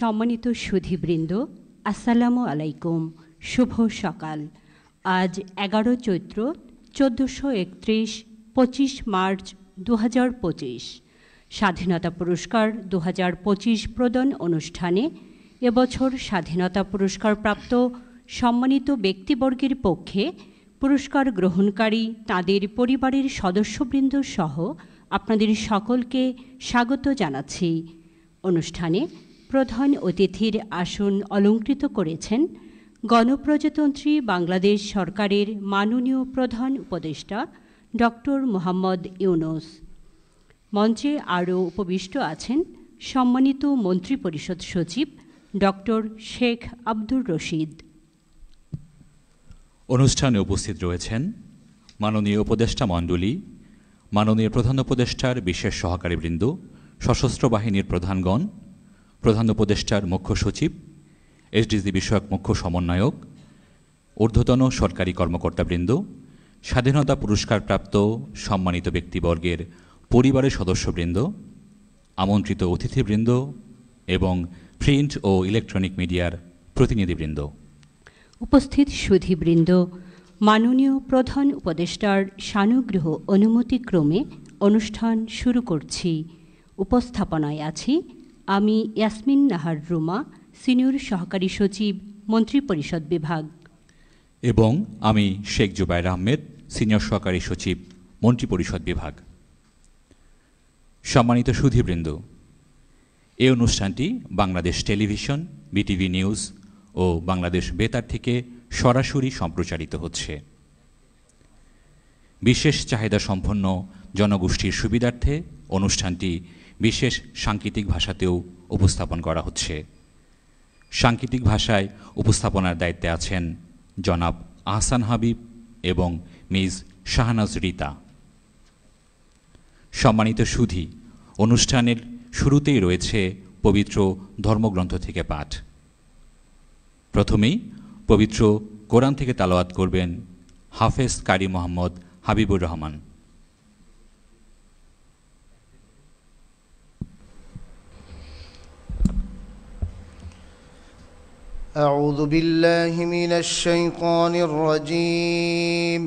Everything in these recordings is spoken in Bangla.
সম্মানিত সুধীবৃন্দ, আসসালামু আলাইকুম। শুভ সকাল। আজ 11 চৈত্র 1431, 25 মার্চ 2025। স্বাধীনতা পুরস্কার 2025 প্রদান অনুষ্ঠানে এবছর স্বাধীনতা পুরস্কার প্রাপ্ত সম্মানিত ব্যক্তিবর্গের পক্ষে পুরস্কার গ্রহণকারী তাদের পরিবারের সদস্যবৃন্দ সহ আপনাদের সকলকে স্বাগত জানাচ্ছি। অনুষ্ঠানে প্রধান অতিথির আসন অলঙ্কৃত করেছেন গণপ্রজাতন্ত্রী বাংলাদেশ সরকারের মাননীয় প্রধান উপদেষ্টা ডক্টর মোহাম্মদ ইউনূস। মঞ্চে আরও উপবিষ্ট আছেন সম্মানিত মন্ত্রিপরিষদ সচিব ডক্টর শেখ আব্দুর রশিদ। অনুষ্ঠানে উপস্থিত রয়েছেন মাননীয় উপদেষ্টা মণ্ডলী, মাননীয় প্রধান উপদেষ্টার বিশেষ সহকারীবৃন্দ, সশস্ত্র বাহিনীর প্রধানগণ, প্রধান উপদেষ্টার মুখ্য সচিব, এসডিজি বিষয়ক মুখ্য সমন্বয়ক, ঊর্ধ্বতন সরকারি কর্মকর্তাবৃন্দ, স্বাধীনতা পুরস্কারপ্রাপ্ত সম্মানিত ব্যক্তিবর্গের পরিবারের সদস্যবৃন্দ, আমন্ত্রিত অতিথিবৃন্দ এবং প্রিন্ট ও ইলেকট্রনিক মিডিয়ার প্রতিনিধিবৃন্দ। উপস্থিত সুধীবৃন্দ, মাননীয় প্রধান উপদেষ্টার সানুগ্রহ অনুমতিক্রমে অনুষ্ঠান শুরু করছি। উপস্থাপনায় আছি আমি ইয়াসমিন নাহার রুমা, সিনিয়র সহকারী সচিব, মন্ত্রিপরিষদ বিভাগ, এবং আমি শেখ জুবায়ের আহমেদ, সিনিয়র সহকারী সচিব, মন্ত্রিপরিষদ বিভাগ। সম্মানিত সুধীবৃন্দ, এই অনুষ্ঠানটি বাংলাদেশ টেলিভিশন, বিটিভি নিউজ ও বাংলাদেশ বেতার থেকে সরাসরি সম্প্রচারিত হচ্ছে। বিশেষ চাহিদা সম্পন্ন জনগোষ্ঠীর সুবিধার্থে অনুষ্ঠানটি বিশেষ সাংকেতিক ভাষাতেও উপস্থাপন করা হচ্ছে। সাংকেতিক ভাষায় উপস্থাপনার দায়িত্বে আছেন জনাব আহসান হাবিব এবং মিস শাহনাজ রিতা। সম্মানিত সুধী, অনুষ্ঠানের শুরুতেই রয়েছে পবিত্র ধর্মগ্রন্থ থেকে পাঠ। প্রথমেই পবিত্র কোরআন থেকে তালাওয়াত করবেন হাফেজ কারি মোহাম্মদ হাবিবুর রহমান। أعوذ بالله من الشيطان الرجيم.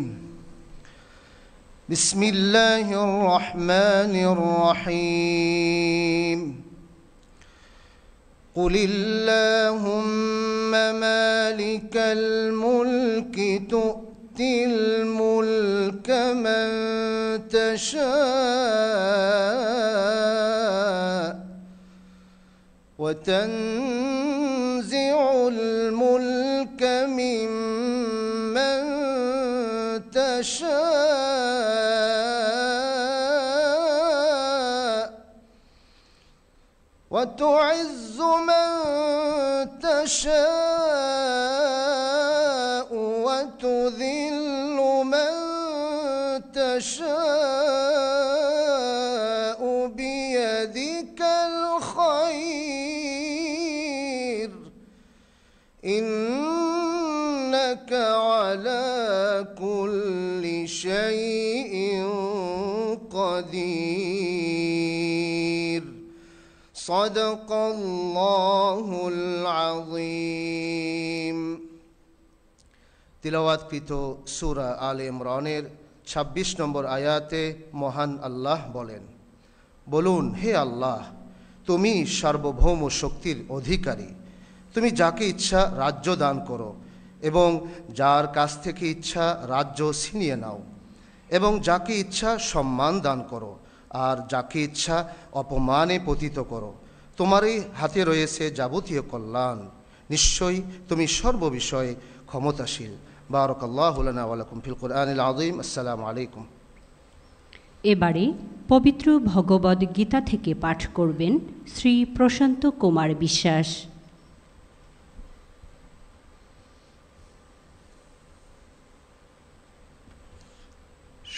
بسم الله الرحمن الرحيم. قل اللهم مالك الملك تؤتي الملك من تشاء وتنزع الملك ممن تشاء وتعز من تشاء وتذل من تشاء بيدك الخير إنك على كل شيء قدير. صدق الله العظيم. তিলাওয়াতকৃত সূরা আলে ইমরানের 26 নম্বর আয়াতে মহান আল্লাহ বলেন, বলুন, হে আল্লাহ, তুমি সার্বভৌম শক্তির অধিকারী। তুমি যাকে ইচ্ছা রাজ্য দান করো এবং যার কাছ থেকে ইচ্ছা রাজ্য ছিনিয়ে নাও, এবং যাকে ইচ্ছা সম্মান দান করো আর যাকে ইচ্ছা অপমানে পতিত করো। তোমারই হাতে রয়েছে যাবতীয় কল্যাণ। নিশ্চয়ই তুমি সর্ববিষয়ে ক্ষমতাশীল। বারাকাল্লাহু লানা ওয়া লাকুম ফিল কুরআনিল আযীম। আসসালামু আলাইকুম। এবারে পবিত্র ভগবদ গীতা থেকে পাঠ করবেন শ্রী প্রশান্ত কুমার বিশ্বাস।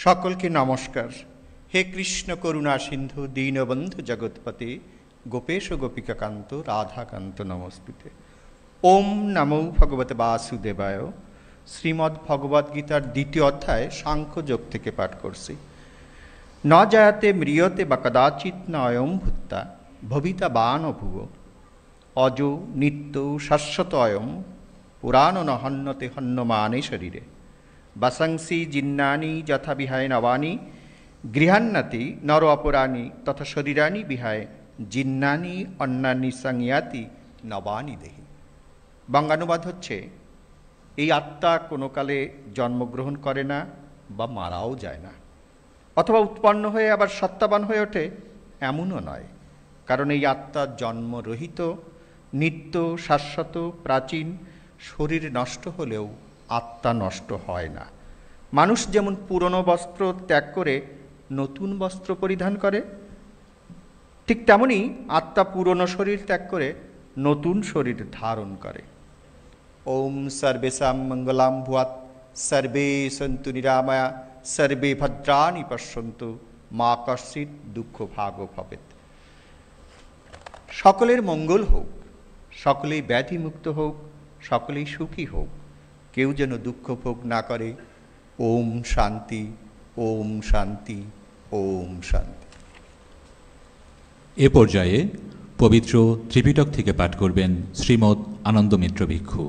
সকলকে নমস্কার। হে কৃষ্ণ করুণা সিন্ধু দীনবন্ধু জগৎপতে গোপেশ গোপিকাকান্ত রাধাকান্ত নমস্তুতে। ওম নমো ভগবতে বাসুদেবায়। শ্রীমদ্ ভগবদ্গীতার 2য় অধ্যায় সাংখ্যযোগ থেকে পাঠ করছি। ন জায়াতে ম্রিয়তে বা কদাচিৎ ন অয়ং ভূত্তা ভবিতা বান ভুব। অজ নিত্য শাশ্বত অয়ম পুরাণ ন হন্যতে হন্যমানে শরীরে বাসাংসি জিন্নানি যথা বিহায় নবানি গৃহান্নাতি নর অপরাণী তথা শরীরানি বিহায় জিন্নানি অন্যান্যী সংয়াতি নবানি দেহি। বঙ্গানুবাদ হচ্ছে, এই আত্মা কোনো কালে জন্মগ্রহণ করে না বা মারাও যায় না, অথবা উৎপন্ন হয়ে আবার সত্তাবান হয়ে ওঠে এমনও নয়। কারণ এই আত্মা জন্মরহিত, নিত্য, শাশ্বত, প্রাচীন। শরীর নষ্ট হলেও আত্মা নষ্ট হয় না। মানুষ যেমন পুরনো বস্ত্র ত্যাগ করে নতুন বস্ত্র পরিধান করে, ঠিক তেমনি আত্মা পুরনো শরীর ত্যাগ করে নতুন শরীর ধারণ করে। ওম সর্বেষাং মঙ্গলাং ভুয়াৎ সর্বে সন্তু নিরাময়া সর্বে ভদ্রাণি পশ্যন্তু মা কশ্চিৎ দুঃখ ভাগ ভবেৎ। সকলের মঙ্গল হোক, সকলেই ব্যাধিমুক্ত হোক, সকলেই সুখী হোক, কেউ যেন দুঃখ ভোগ না করে। ওম শান্তি, ওম শান্তি, ওম শান্তি। এ পর্যায়ে পবিত্র ত্রিপিটক থেকে পাঠ করবেন শ্রীমৎ আনন্দ মিত্র ভিক্ষু।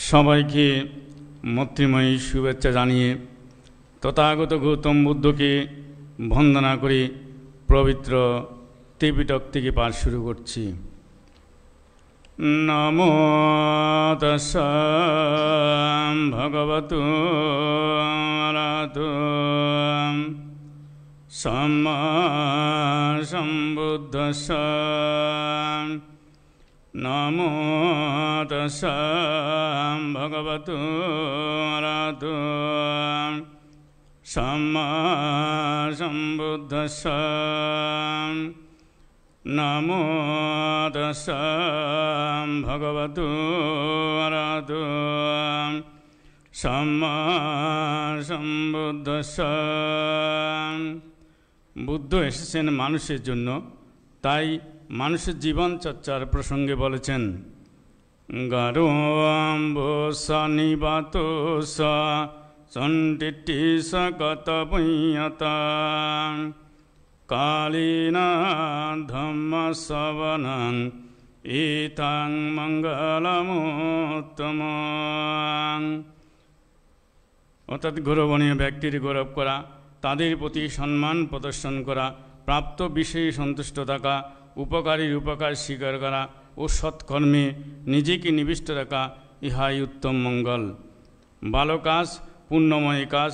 সবাইকে মৈত্রীময়ী শুভেচ্ছা জানিয়ে তথাগত গৌতম বুদ্ধকে বন্দনা করে পবিত্র ত্রিপিটক থেকে পাঠ শুরু করছি। নমো তস্যা ভগবতু আরহতু সম্মা সম্বুদ্ধস্যা। নমো তস্যা ভগবতু আরহতু সম্মা সম্বুদ্ধস্যা। নমো তস্যা ভগবতু আরহতু সম্মা সম্বুদ্ধস্যা। বুদ্ধ এসেছেন মানুষের জন্য, তাই মানুষের জীবন চর্চার প্রসঙ্গে বলেছেন, গারোম্বসানিবাতোস সন্টিটিস গত পুণ্যতা কালীনা ধম্ম শ্রবণং ইতাং মঙ্গলমুত্তম। অর্থাৎ গৌরবণীয় ব্যক্তির গৌরব করা, তাদের প্রতি সম্মান প্রদর্শন করা, প্রাপ্ত বিষয়ে সন্তুষ্ট থাকা, উপকারীর উপকার স্বীকার করা ও সৎকর্মে নিজেকে নিবিষ্ট রাখা, ইহাই উত্তম মঙ্গল। ভালো কাজ, পুণ্যময় কাজ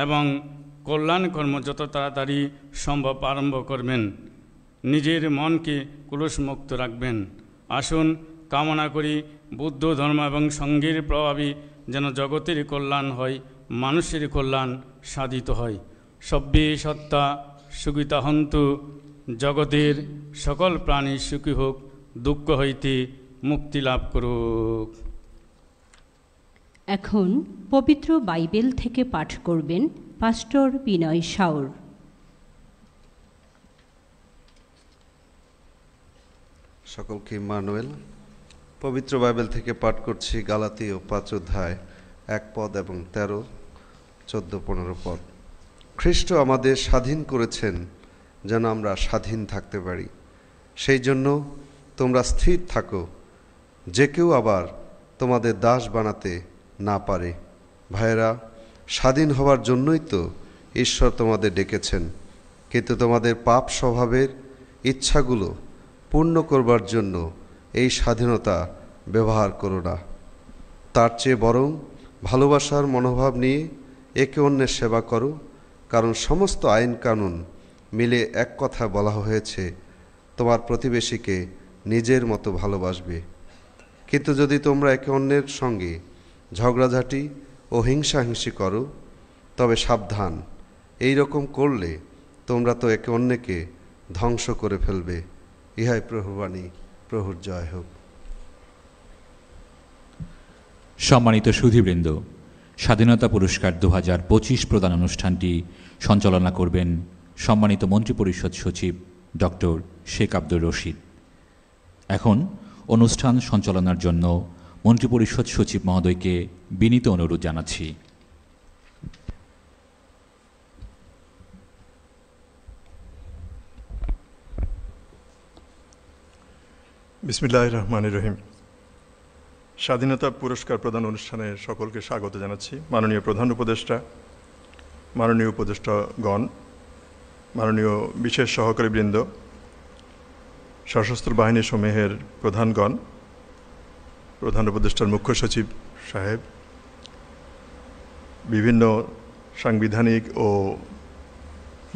এবং কল্যাণ কর্ম যত তাড়াতাড়ি সম্ভব আরম্ভ করবেন। নিজের মনকে কলুষমুক্ত রাখবেন। আসুন কামনা করি বুদ্ধ ধর্ম এবং সঙ্গের প্রভাবে যেন জগতের কল্যাণ হয়, মানুষের কল্যাণ সাধিত হয়। সব্যে সত্তা সুখিতা হন্তু, জগতের সকল প্রাণী সুখী হোক, দুঃখ হইতে মুক্তি লাভ করুক। এখন পবিত্র বাইবেল থেকে পাঠ করবেন পাস্টর বিনয় সাউর। সকলকে ইম্মানুয়েল। পবিত্র বাইবেল থেকে পাঠ করছি গালাতীয় 5 অধ্যায় 1 পদ এবং 13, 14, 15 পদ। খ্রিস্ট আমাদের স্বাধীন করেছেন যেন আমরা স্বাধীন থাকতে পারি। সেই জন্য তোমরা স্থির থাকো, যে কেউ আবার তোমাদের দাস বানাতে না পারে। ভাইয়েরা, স্বাধীন হওয়ার জন্যই তো ঈশ্বর তোমাদের ডেকেছেন, কিন্তু তোমাদের পাপ স্বভাবের ইচ্ছাগুলো পূর্ণ করবার জন্য এই স্বাধীনতা ব্যবহার করো না। তার চেয়ে বরং ভালোবাসার মনোভাব নিয়ে একে অন্যের সেবা করো, কারণ সমস্ত আইন কানুন মিলে এক কথা বলা হয়েছে, তোমার প্রতিবেশীকে নিজের মতো ভালোবাসবে। কিন্তু যদি তোমরা একে অন্যের সঙ্গে ঝগড়াঝাটি ও হিংসাহিংসি করো, তবে সাবধান, এই রকম করলে তোমরা তো একে অন্যকে ধ্বংস করে ফেলবে। ইহাই প্রভুর বাণী। প্রভুর জয় হোক। সম্মানিত সুধীবৃন্দ, স্বাধীনতা পুরস্কার 2025 প্রদান অনুষ্ঠানটি সঞ্চালনা করবেন সম্মানিত মন্ত্রিপরিষদ সচিব ডক্টর শেখ আব্দুর রশিদ। এখন অনুষ্ঠান সঞ্চালনার জন্য মন্ত্রিপরিষদ সচিব মহোদয়কে বিনীত অনুরোধ জানাচ্ছি। বিসমিল্লাহির রহমানির রহিম। স্বাধীনতা পুরস্কার প্রদান অনুষ্ঠানে সকলকে স্বাগত জানাচ্ছি। মাননীয় প্রধান উপদেষ্টা, মাননীয় উপদেষ্টাগণ, মাননীয় বিশেষ সহকারী বৃন্দ, সশস্ত্র বাহিনী সমূহের প্রধানগণ, প্রধান উপদেষ্টার মুখ্য সচিব সাহেব, বিভিন্ন সাংবিধানিক ও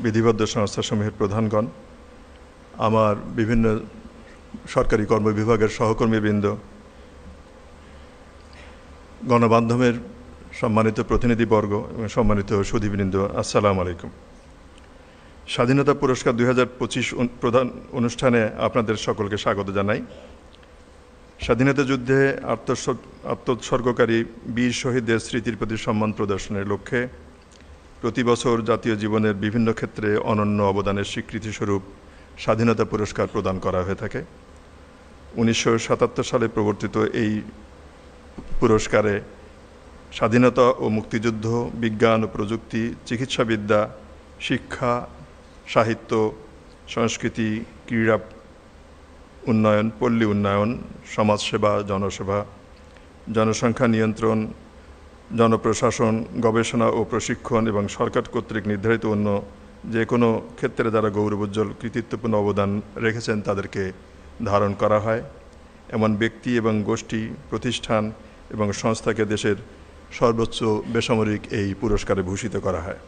বিধিবদ্ধ সংস্থাসমূহের প্রধানগণ, আমার বিভিন্ন সরকারি কর্মবিভাগের সহকর্মীবৃন্দ, গণমাধ্যমের সম্মানিত প্রতিনিধিবর্গ এবং সম্মানিত সুধীবৃন্দ, আসসালামু আলাইকুম। স্বাধীনতা পুরস্কার 2025 প্রধান অনুষ্ঠানে আপনাদের সকলকে স্বাগত জানাই। স্বাধীনতা যুদ্ধে আত্মোৎসর্গকারী বীর শহীদদের স্মৃতির প্রতি সম্মান প্রদর্শনের লক্ষ্যে প্রতি বছর জাতীয় জীবনের বিভিন্ন ক্ষেত্রে অনন্য অবদানের স্বীকৃতিস্বরূপ স্বাধীনতা পুরস্কার প্রদান করা হয়ে থাকে। 1977 সালে প্রবর্তিত এই পুরস্কারে স্বাধীনতা ও মুক্তিযুদ্ধ, বিজ্ঞান ও প্রযুক্তি, চিকিৎসাবিদ্যা, শিক্ষা, সাহিত্য, সংস্কৃতি, ক্রীড়া উন্নয়ন, পল্লী উন্নয়ন, সমাজসেবা, জনসেবা, জনসংখ্যা নিয়ন্ত্রণ, জনপ্রশাসন, গবেষণা ও প্রশিক্ষণ এবং সরকার কর্তৃক নির্ধারিত অন্য যে কোনো ক্ষেত্রে যারা গৌরবোজ্জ্বল কৃতিত্বপূর্ণ অবদান রেখেছেন তাদেরকে ধারণ করা হয়। এমন ব্যক্তি এবং গোষ্ঠী, প্রতিষ্ঠান এবং সংস্থাকে দেশের সর্বোচ্চ বেসামরিক এই পুরস্কারে ভূষিত করা হয়।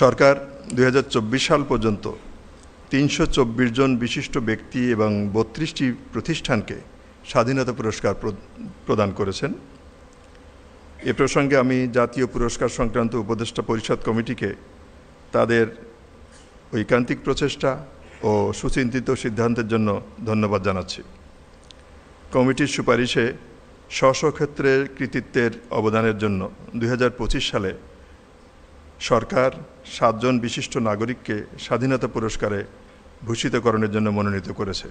সরকার 2024 সাল পর্যন্ত 324 জন বিশিষ্ট ব্যক্তি এবং 32টি প্রতিষ্ঠানকে স্বাধীনতা পুরস্কার প্রদান করেছেন। এ প্রসঙ্গে আমি জাতীয় পুরস্কার সংক্রান্ত উপদেষ্টা পরিষদ কমিটিকে তাদের ঐকান্তিক প্রচেষ্টা ও সুচিন্তিত সিদ্ধান্তের জন্য ধন্যবাদ জানাচ্ছি। কমিটির সুপারিশে স্ব ক্ষেত্রের কৃতিত্বের অবদানের জন্য 2025 সালে সরকার 7 জন বিশিষ্ট নাগরিককে স্বাধীনতা পুরস্কারে ভূষিতকরণের জন্য মনোনীত করেছে।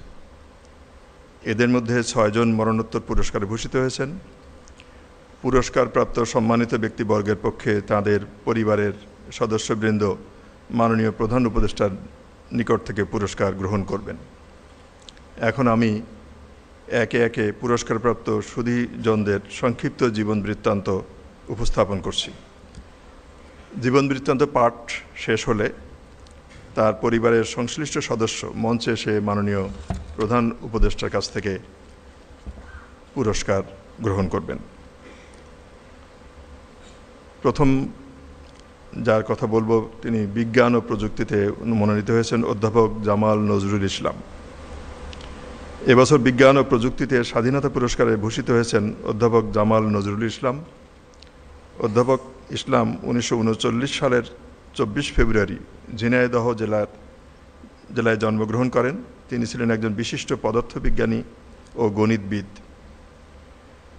এদের মধ্যে 6 জন মরণোত্তর পুরস্কারে ভূষিত হয়েছেন। পুরস্কারপ্রাপ্ত সম্মানিত ব্যক্তিবর্গের পক্ষে তাদের পরিবারের সদস্যবৃন্দ মাননীয় প্রধান উপদেষ্টার নিকট থেকে পুরস্কার গ্রহণ করবেন। এখন আমি একে একে পুরস্কারপ্রাপ্ত সুধীজনদের সংক্ষিপ্ত জীবন বৃত্তান্ত উপস্থাপন করছি। জীবন বৃত্তান্ত পাঠ শেষ হলে তার পরিবারের সংশ্লিষ্ট সদস্য মঞ্চে এসে মাননীয় প্রধান উপদেষ্টার কাছ থেকে পুরস্কার গ্রহণ করবেন। প্রথম যার কথা বলবো তিনি বিজ্ঞান ও প্রযুক্তিতে মনোনীত হয়েছেন অধ্যাপক জামাল নজরুল ইসলাম। এবছর বিজ্ঞান ও প্রযুক্তিতে স্বাধীনতা পুরস্কারে ভূষিত হয়েছেন অধ্যাপক জামাল নজরুল ইসলাম। অধ্যাপক ইসলাম 1939 সালের 24 ফেব্রুয়ারি ঝিনাইদহ জেলায় জন্মগ্রহণ করেন। তিনি ছিলেন একজন বিশিষ্ট পদার্থবিজ্ঞানী ও গণিতবিদ।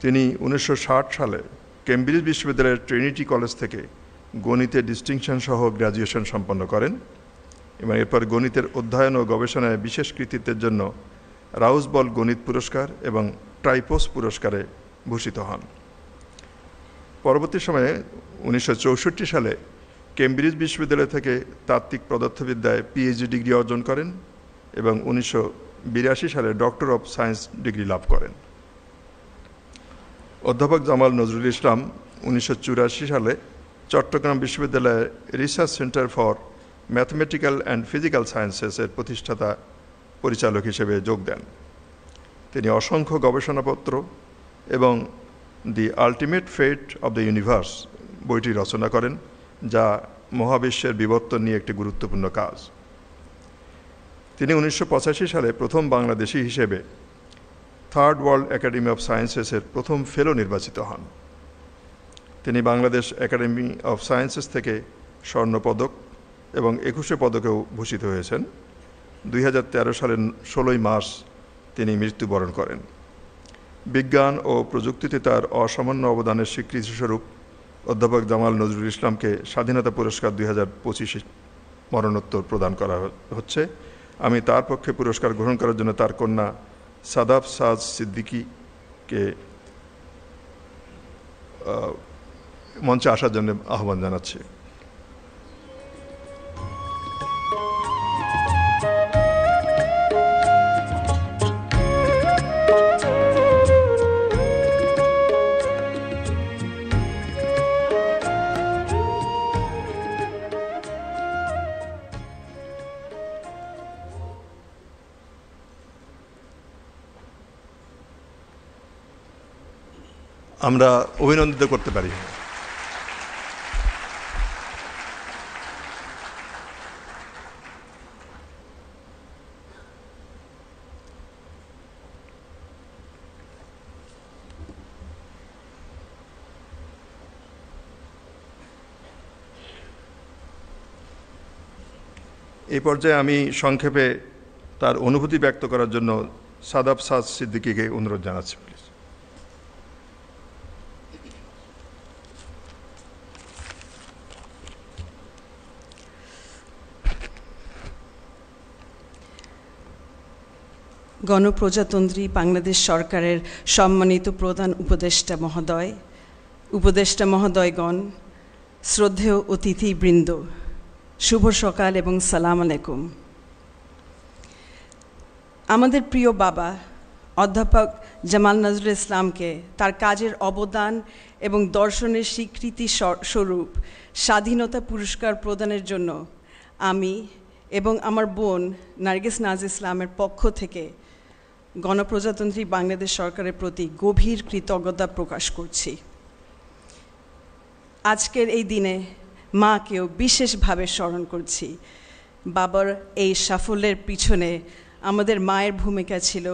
তিনি 1960 সালে কেমব্রিজ বিশ্ববিদ্যালয়ের ট্রিনিটি কলেজ থেকে গণিতে ডিস্টিংশন সহ গ্র্যাজুয়েশন সম্পন্ন করেন এবং এরপর গণিতের অধ্যয়ন ও গবেষণায় বিশেষ কৃতিত্বের জন্য রাউসবল গণিত পুরস্কার এবং ট্রাইপোস পুরস্কারে ভূষিত হন। পরবর্তী সময়ে 1964 সালে কেমব্রিজ বিশ্ববিদ্যালয় থেকে তাত্ত্বিক পদার্থবিদ্যায় পিএইচডি ডিগ্রি অর্জন করেন এবং 1982 সালে ডক্টর অফ সায়েন্স ডিগ্রি লাভ করেন। অধ্যাপক জামাল নজরুল ইসলাম 1984 সালে চট্টগ্রাম বিশ্ববিদ্যালয়ে research centre for mathematical and physical সায়েন্সেসের প্রতিষ্ঠাতা পরিচালক হিসেবে যোগ দেন। তিনি অসংখ্য গবেষণাপত্র এবং the ultimate fate of the universe বইটি রচনা করেন, যা মহাবিশ্বের বিবর্তন নিয়ে একটি গুরুত্বপূর্ণ কাজ। তিনি 1985 সালে প্রথম বাংলাদেশি হিসেবে থার্ড ওয়ার্ল্ড একাডেমি অফ সায়েন্সেসের প্রথম ফেলো নির্বাচিত হন। তিনি বাংলাদেশ একাডেমি অফ সায়েন্সেস থেকে স্বর্ণপদক এবং 21 পদকেও ভূষিত হয়েছেন। 2013 সালের 16 মার্চ তিনি মৃত্যুবরণ করেন। বিজ্ঞান ও প্রযুক্তিতে তার অসামান্য অবদানের স্বীকৃতিস্বরূপ অধ্যাপক জামাল নজরুল ইসলামকে স্বাধীনতা পুরস্কার 2025 মরণোত্তর প্রদান করা হচ্ছে। আমি তার পক্ষে পুরস্কার গ্রহণ করার জন্য তার কন্যা সাদাব সাজ সিদ্দিকীকে মঞ্চে আসার জন্য আহ্বান জানাচ্ছি। আমরা অভিনন্দিত করতে পারি। এই পর্যায়ে আমি সংক্ষেপে তার অনুভূতি ব্যক্ত করার জন্য সাদাব সাদ সিদ্দিকীকে অনুরোধ জানাচ্ছি। প্লিজ। গণপ্রজাতন্ত্রী বাংলাদেশ সরকারের সম্মানিত প্রধান উপদেষ্টা মহোদয়গণ, শ্রদ্ধেয় অতিথিবৃন্দ, শুভ সকাল এবং সালাম আলাইকুম। আমাদের প্রিয় বাবা অধ্যাপক জামাল নজরুল ইসলামকে তার কাজের অবদান এবং দর্শনের স্বীকৃতি স্বরূপ স্বাধীনতা পুরস্কার প্রদানের জন্য আমি এবং আমার বোন নার্গিস নাজ ইসলামের পক্ষ থেকে গণপ্রজাতন্ত্রী বাংলাদেশ সরকারের প্রতি গভীর কৃতজ্ঞতা প্রকাশ করছি। আজকের এই দিনে মাকেও বিশেষভাবে স্মরণ করছি। বাবার এই সাফল্যের পিছনে আমাদের মায়ের ভূমিকা ছিল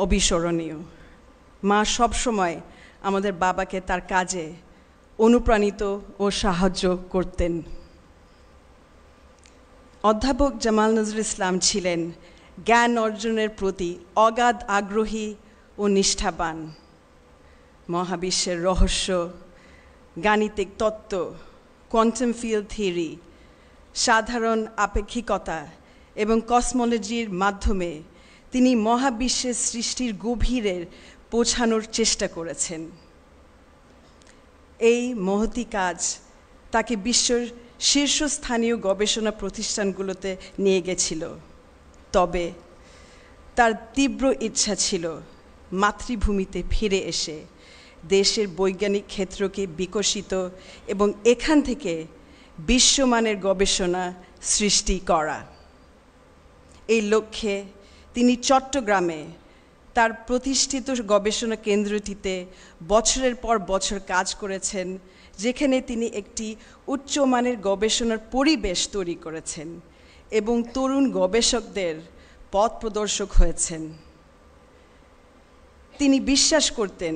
অবিস্মরণীয়। মা সবসময় আমাদের বাবাকে তার কাজে অনুপ্রাণিত ও সাহায্য করতেন। অধ্যাপক জামাল নজরুল ইসলাম ছিলেন জ্ঞান অর্জনের প্রতি অগাধ আগ্রহী ও নিষ্ঠাবান। মহাবিশ্বের রহস্য, গাণিতিক তত্ত্ব, কোয়ান্টাম ফিল্ড থিওরি, সাধারণ আপেক্ষিকতা এবং কসমোলজির মাধ্যমে তিনি মহাবিশ্বের সৃষ্টির গভীরে পৌঁছানোর চেষ্টা করেছেন। এই মহতী কাজ তাকে বিশ্বের শীর্ষস্থানীয় গবেষণা প্রতিষ্ঠানগুলোতে নিয়ে গেছিল। তবে তার তীব্র ইচ্ছা ছিল মাতৃভূমিতে ফিরে এসে দেশের বৈজ্ঞানিক ক্ষেত্রকে বিকশিত এবং এখান থেকে বিশ্বমানের গবেষণা সৃষ্টি করা। এই লক্ষ্যে তিনি চট্টগ্রামে তার প্রতিষ্ঠিত গবেষণা কেন্দ্রটিতে বছরের পর বছর কাজ করেছেন, যেখানে তিনি একটি উচ্চমানের গবেষণার পরিবেশ তৈরি করেছেন এবং তরুণ গবেষকদের পথ প্রদর্শক হয়েছেন। তিনি বিশ্বাস করতেন,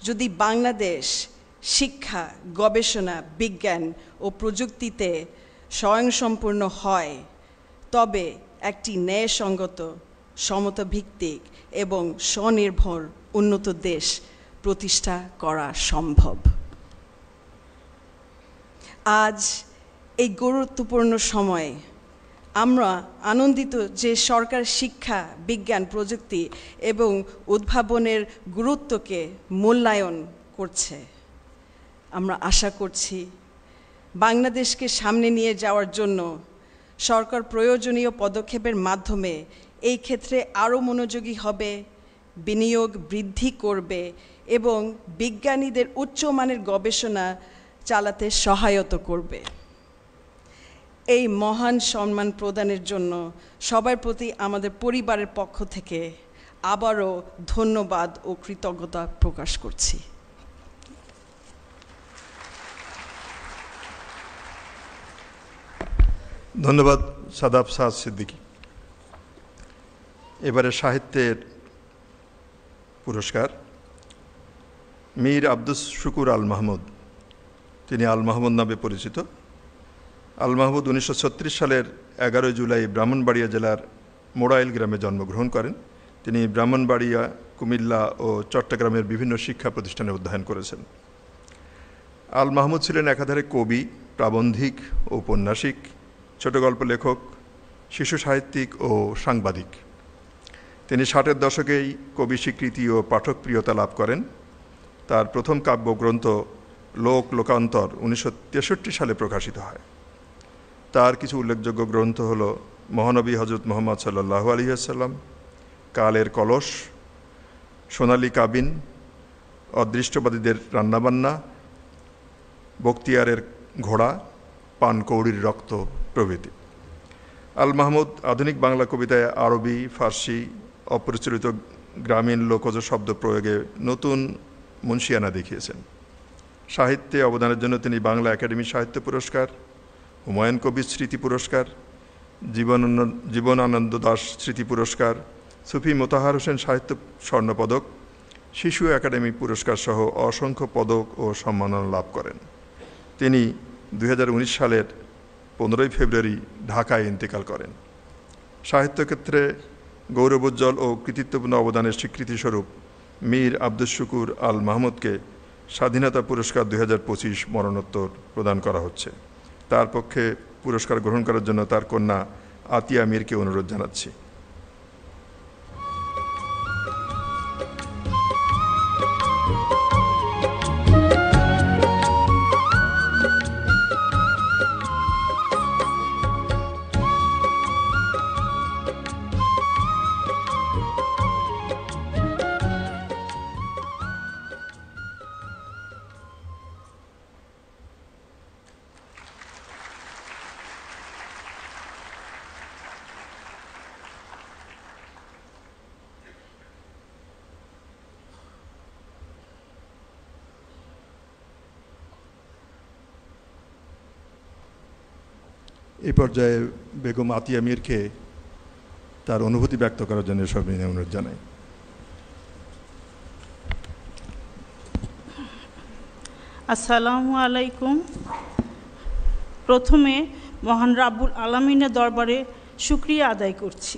যদি বাংলাদেশ শিক্ষা, গবেষণা, বিজ্ঞান ও প্রযুক্তিতে স্বয়ংসম্পূর্ণ হয়, তবে একটি ন্যায়সঙ্গত, সমতাভিত্তিক এবং স্বনির্ভর উন্নত দেশ প্রতিষ্ঠা করা সম্ভব। আজ এই গুরুত্বপূর্ণ সময়ে আমরা আনন্দিত যে সরকার শিক্ষা, বিজ্ঞান, প্রযুক্তি এবং উদ্ভাবনের গুরুত্বকে মূল্যায়ন করছে। আমরা আশা করছি বাংলাদেশকে সামনে নিয়ে যাওয়ার জন্য সরকার প্রয়োজনীয় পদক্ষেপের মাধ্যমে এই ক্ষেত্রে আরও মনোযোগী হবে, বিনিয়োগ বৃদ্ধি করবে এবং বিজ্ঞানীদের উচ্চমানের গবেষণা চালাতে সহায়তা করবে। এই মহান সম্মান প্রদানের জন্য সবার প্রতি আমাদের পরিবারের পক্ষ থেকে আবারও ধন্যবাদ ও কৃতজ্ঞতা প্রকাশ করছি। ধন্যবাদ সাদাব সাদ সিদ্দিকী। এবারে সাহিত্যের পুরস্কার মীর আব্দুস শুকুর আল মাহমুদ। তিনি আল মাহমুদ নামে পরিচিত। আল মাহমুদ 1936 সালের 11 জুলাই ব্রাহ্মণবাড়িয়া জেলার মোড়াইল গ্রামে জন্মগ্রহণ করেন। তিনি ব্রাহ্মণবাড়িয়া, কুমিল্লা ও চট্টগ্রামের বিভিন্ন শিক্ষা প্রতিষ্ঠানে অধ্যয়ন করেছেন। আল মাহমুদ ছিলেন একাধারে কবি, প্রাবন্ধিক, ঔপন্যাসিক, ছোট গল্প লেখক, শিশু সাহিত্যিক ও সাংবাদিক। তিনি 60-এর দশকেই কবি স্বীকৃতি ও পাঠকপ্রিয়তা লাভ করেন। তার প্রথম কাব্যগ্রন্থ লোকান্তর 1963 সালে প্রকাশিত হয়। তার কিছু উল্লেখযোগ্য গ্রন্থ হল মহানবী হজরত মুহাম্মদ সাল্লাল্লাহু আলাইহি ওয়াসাল্লাম, কালের কলস, সোনালী কাবিন, অদৃষ্টবাদীদের রান্নাবান্না, বখতিয়ারের ঘোড়া, পানকৌড়ির রক্ত প্রভৃতি। আল মাহমুদ আধুনিক বাংলা কবিতায় আরবি, ফার্সি, অপ্রচলিত গ্রামীণ লোকজ শব্দ প্রয়োগে নতুন মুন্সিয়ানা দেখিয়েছেন। সাহিত্যে অবদানের জন্য তিনি বাংলা একাডেমি সাহিত্য পুরস্কার, হুমায়ুন কবির স্মৃতি পুরস্কার, জীবনানন্দ দাশ স্মৃতি পুরস্কার, সুফি মোতাহার হোসেন সাহিত্য স্বর্ণপদক, শিশু একাডেমি পুরস্কার সহ অসংখ্য পদক ও সম্মাননা লাভ করেন। তিনি 2019 সালের 15 ফেব্রুয়ারি ঢাকায় ইন্তেকাল করেন। সাহিত্যক্ষেত্রে গৌরবোজ্জ্বল ও কৃতিত্বপূর্ণ অবদানের স্বীকৃতিস্বরূপ মীর আব্দুস শুকুর আল মাহমুদকে স্বাধীনতা পুরস্কার 2025 মরণোত্তর প্রদান করা হচ্ছে। তার পক্ষে পুরস্কার গ্রহণ করার জন্য তার কন্যা আতিয়া মীরকে অনুরোধ জানাচ্ছি। এই পর্যায়ে বেগম আতিয়া মীরকে তার অনুভূতি ব্যক্ত করার জন্য সবিনয় অনুরোধ জানাই। আসসালামু আলাইকুম। প্রথমে মহান রাব্বুল আলামিনের দরবারে শুকরিয়া আদায় করছি।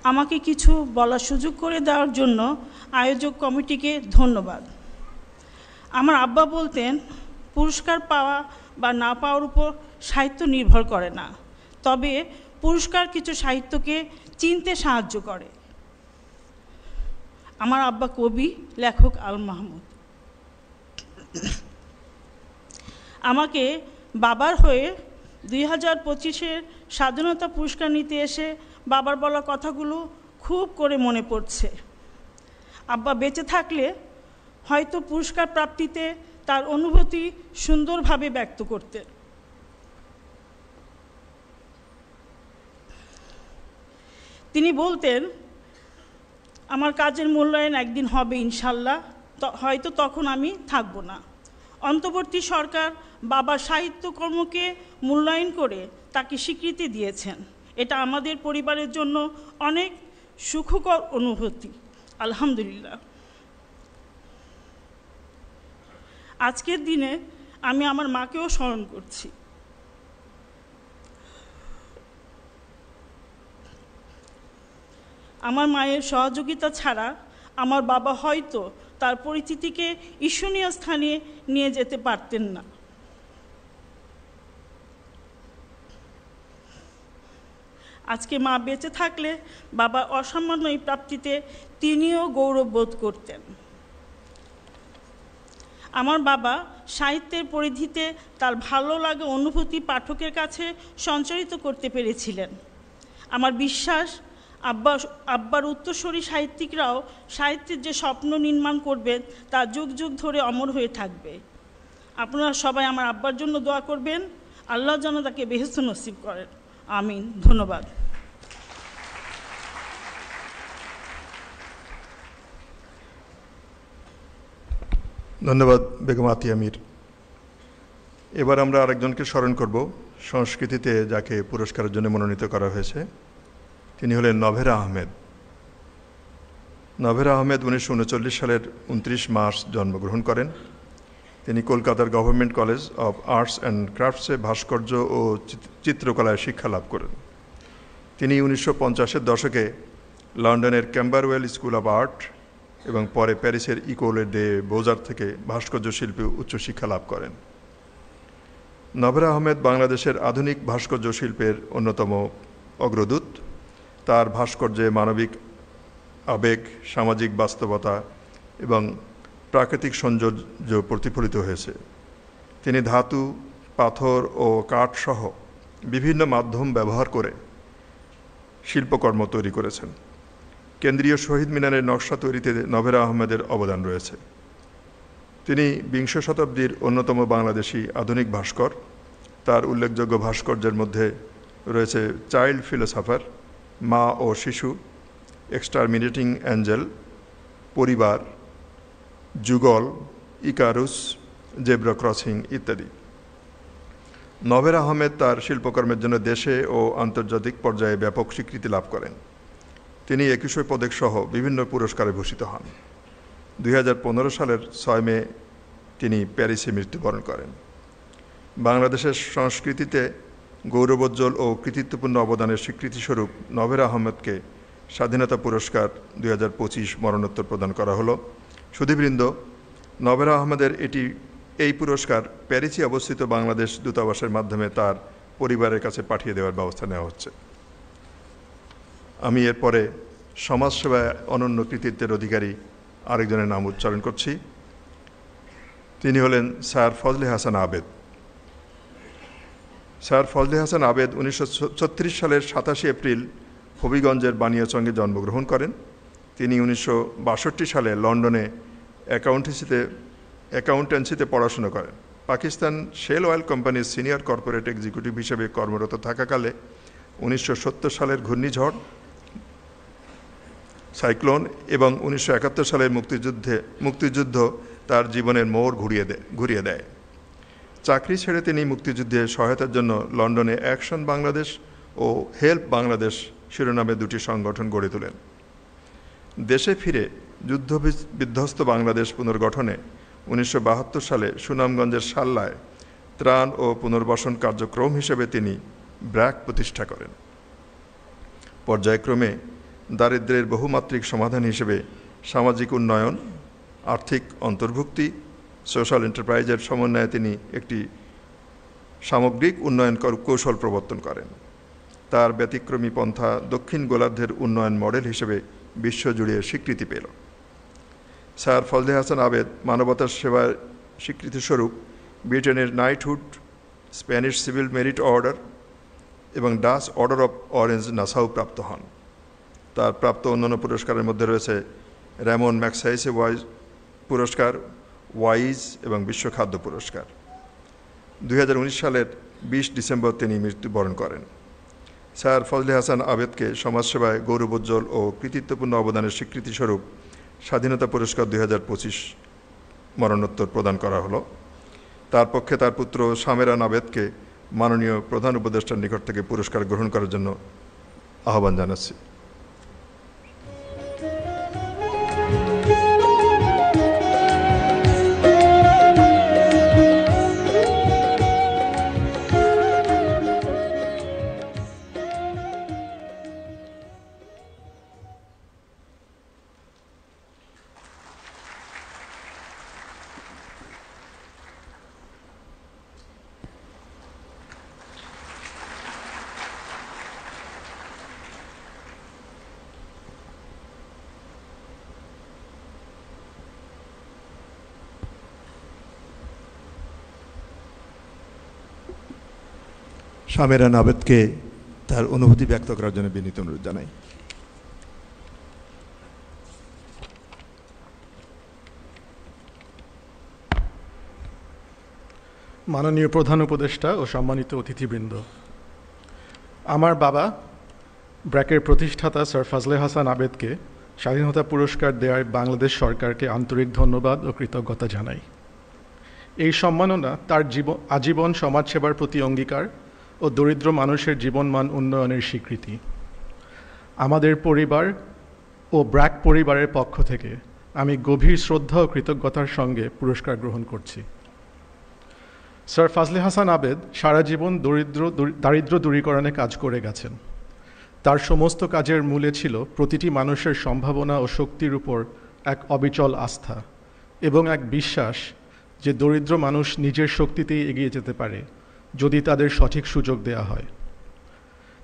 আমাকে কিছু বলার সুযোগ করে দেওয়ার জন্য আয়োজক কমিটিকে ধন্যবাদ। আমার আব্বা বলতেন, পুরস্কার পাওয়া বা না পাওয়ার উপর সাহিত্য নির্ভর করে না, তবে পুরস্কার কিছু সাহিত্যকে চিনতে সাহায্য করে। আমার আব্বা কবি, লেখক আল মাহমুদ। আমাকে বাবার হয়ে 2025-এর স্বাধীনতা পুরস্কার নিতে এসে বাবার বলা কথাগুলো খুব করে মনে পড়ছে। আব্বা বেঁচে থাকলে হয়তো পুরস্কার প্রাপ্তিতে তার অনুভূতি সুন্দরভাবে ব্যক্ত করতেন। তিনি বলতেন, আমার কাজের মূল্যায়ন একদিন হবে ইনশাল্লাহ, হয়তো তখন আমি থাকব না। অন্তর্বর্তী সরকার বাবার সাহিত্যকর্মকে মূল্যায়ন করে তাকে স্বীকৃতি দিয়েছেন। এটা আমাদের পরিবারের জন্য অনেক সুখকর অনুভূতি, আলহামদুলিল্লাহ। আজকের দিনে আমি আমার মাকেও স্মরণ করছি। আমার মায়ের সহযোগিতা ছাড়া আমার বাবা হয়তো তার পরিচিতিকে ঈর্ষণীয় স্থানে নিয়ে যেতে পারতেন না। আজকে মা বেঁচে থাকলে বাবার অসামান্য এই প্রাপ্তিতে তিনিও গৌরব বোধ করতেন। আমার বাবা সাহিত্যের পরিধিতে তার ভালো লাগা অনুভূতি পাঠকের কাছে সঞ্চারিত করতে পেরেছিলেন। আমার বিশ্বাস আব্বার উত্তরসূরি সাহিত্যিকরাও সাহিত্যের যে স্বপ্ন নির্মাণ করবেন তা যুগ যুগ ধরে অমর হয়ে থাকবে। আপনারা সবাই আমার আব্বার জন্য দোয়া করবেন, আল্লাহ যেন তাকে বেহেশত নসিব করেন, আমিন। ধন্যবাদ। ধন্যবাদ বেগম আতিয়া মীর। এবার আমরা আরেকজনকে স্মরণ করব সংস্কৃতিতে যাকে পুরস্কারের জন্য মনোনীত করা হয়েছে। তিনি হলেন নভেরা আহমেদ। নভেরা আহমেদ 1939 সালের 29 মার্চ জন্মগ্রহণ করেন। তিনি কলকাতার government college of arts and ক্রাফটসে ভাস্কর্য ও চিত্রকলায় শিক্ষা লাভ করেন। তিনি 1950-এর দশকে লন্ডনের ক্যাম্বারওয়েল স্কুল অফ আর্ট এবং পরে প্যারিসের ইকোলে ডে বোজার থেকে ভাস্কর্য শিল্পে উচ্চশিক্ষা লাভ করেন। নভেরা আহমেদ বাংলাদেশের আধুনিক ভাস্কর্য শিল্পের অন্যতম অগ্রদূত। তার ভাস্কর্যে মানবিক আবেগ, সামাজিক বাস্তবতা এবং প্রাকৃতিক সৌন্দর্য প্রতিফলিত হয়েছে। তিনি ধাতু, পাথর ও কাঠ সহ বিভিন্ন মাধ্যম ব্যবহার করে শিল্পকর্ম তৈরি করেছেন। কেন্দ্রীয় শহীদ মিনারের নকশা তৈরিতে নভেরা আহমেদের অবদান রয়েছে। তিনি বিংশ শতাব্দীর অন্যতম বাংলাদেশি আধুনিক ভাস্কর। তার উল্লেখযোগ্য ভাস্কর্যের মধ্যে রয়েছে চাইল্ড ফিলোসফার, মা ও শিশু, এক্সটারমিনেটিং অ্যাঞ্জেল, পরিবার, যুগল, ইকারুস, জেব্রা ক্রসিং ইত্যাদি। নভের আহমেদ তার শিল্পকর্মের জন্য দেশে ও আন্তর্জাতিক পর্যায়ে ব্যাপক স্বীকৃতি লাভ করেন। তিনি একুশে পদক সহ বিভিন্ন পুরস্কারে ভূষিত হন। 2015 সালের 6 মে তিনি প্যারিসে মৃত্যুবরণ করেন। বাংলাদেশের সংস্কৃতিতে গৌরবোজ্জ্বল ও কৃতিত্বপূর্ণ অবদানের স্বীকৃতিস্বরূপ নভের আহমেদকে স্বাধীনতা পুরস্কার 2025 মরণোত্তর প্রদান করা হলো। সুধীবৃন্দ, নভের আহমেদের এই পুরস্কার প্যারিসে অবস্থিত বাংলাদেশ দূতাবাসের মাধ্যমে তার পরিবারের কাছে পাঠিয়ে দেওয়ার ব্যবস্থা নেওয়া হচ্ছে। আমি এরপরে সমাজসেবায় অনন্য কৃতিত্বের অধিকারী আরেকজনের নাম উচ্চারণ করছি। তিনি হলেন স্যার ফজলে হাসান আবেদ। স্যার ফজলে হাসান আবেদ 1936 সালের 27 এপ্রিল হবিগঞ্জের বানিয়াচংয়ে জন্মগ্রহণ করেন। তিনি 1962 সালে লন্ডনে অ্যাকাউন্টেন্সিতে পড়াশোনা করেন। পাকিস্তান শেল অয়েল কোম্পানির সিনিয়র কর্পোরেট এক্সিকিউটিভ হিসেবে কর্মরত থাকাকালে 1970 সালের ঘূর্ণিঝড়, সাইক্লোন এবং 1971 সালের মুক্তিযুদ্ধ তার জীবনের মোড় ঘুরিয়ে দেয়। চাকরি ছেড়ে তিনি মুক্তিযুদ্ধে সহায়তার জন্য লন্ডনে অ্যাকশন বাংলাদেশ ও হেল্প বাংলাদেশ শিরোনামে দুটি সংগঠন গড়ে তোলেন। দেশে ফিরে যুদ্ধ বিধ্বস্ত বাংলাদেশ পুনর্গঠনে 1972 সালে সুনামগঞ্জের সাল্লায় ত্রাণ ও পুনর্বাসন কার্যক্রম হিসেবে তিনি ব্র্যাক প্রতিষ্ঠা করেন। পর্যায়ক্রমে দারিদ্র্যের বহুমাত্রিক সমাধান হিসেবে সামাজিক উন্নয়ন, আর্থিক অন্তর্ভুক্তি, সোশ্যাল এন্টারপ্রাইজের সমন্বয়ে তিনি একটি সামগ্রিক উন্নয়ন কৌশল প্রবর্তন করেন। তার ব্যতিক্রমী পন্থা দক্ষিণ গোলার্ধের উন্নয়ন মডেল হিসেবে বিশ্বজুড়ে স্বীকৃতি পেল। স্যার ফজলে হাসান আবেদ মানবতার সেবার স্বীকৃতিস্বরূপ ব্রিটেনের knighthood, Spanish civil merit order এবং Dutch order of Orange Nassau প্রাপ্ত হন। তার প্রাপ্ত অন্যান্য পুরস্কারের মধ্যে রয়েছে র্যামন ম্যাগসাইসে পুরস্কার, ওয়াইজ এবং বিশ্ব খাদ্য পুরস্কার। 2019 সালের 20 ডিসেম্বর তিনি মৃত্যুবরণ করেন। স্যার ফজলে হাসান আবেদকে সমাজসেবায় গৌরবোজ্জ্বল ও কৃতিত্বপূর্ণ অবদানের স্বীকৃতিস্বরূপ স্বাধীনতা পুরস্কার 2025 মরণোত্তর প্রদান করা হলো। তার পক্ষে তার পুত্র সামেরান আবেদকে মাননীয় প্রধান উপদেষ্টার নিকট থেকে পুরস্কার গ্রহণ করার জন্য আহ্বান জানাচ্ছি। সামেরান আবেদকে তার অনুভূতি ব্যক্ত করার জন্য বিনীত অনুরোধ জানাই। মাননীয় প্রধান উপদেষ্টা ও সম্মানিত অতিথিবৃন্দ, আমার বাবা ব্র্যাকের প্রতিষ্ঠাতা স্যার ফজলে হাসান আবেদকে স্বাধীনতা পুরস্কার দেওয়ায় বাংলাদেশ সরকারকে আন্তরিক ধন্যবাদ ও কৃতজ্ঞতা জানাই। এই সম্মাননা তার আজীবন সমাজসেবার প্রতি অঙ্গীকার ও দরিদ্র মানুষের জীবনমান উন্নয়নের স্বীকৃতি। আমাদের পরিবার ও ব্র্যাক পরিবারের পক্ষ থেকে আমি গভীর শ্রদ্ধা ও কৃতজ্ঞতার সঙ্গে পুরস্কার গ্রহণ করছি। স্যার ফজলে হাসান আবেদ সারা জীবন দারিদ্র্য দূরীকরণে কাজ করে গেছেন। তার সমস্ত কাজের মূলে ছিল প্রতিটি মানুষের সম্ভাবনা ও শক্তির উপর এক অবিচল আস্থা এবং এক বিশ্বাস যে দরিদ্র মানুষ নিজের শক্তিতেই এগিয়ে যেতে পারে যদি তাদের সঠিক সুযোগ দেওয়া হয়।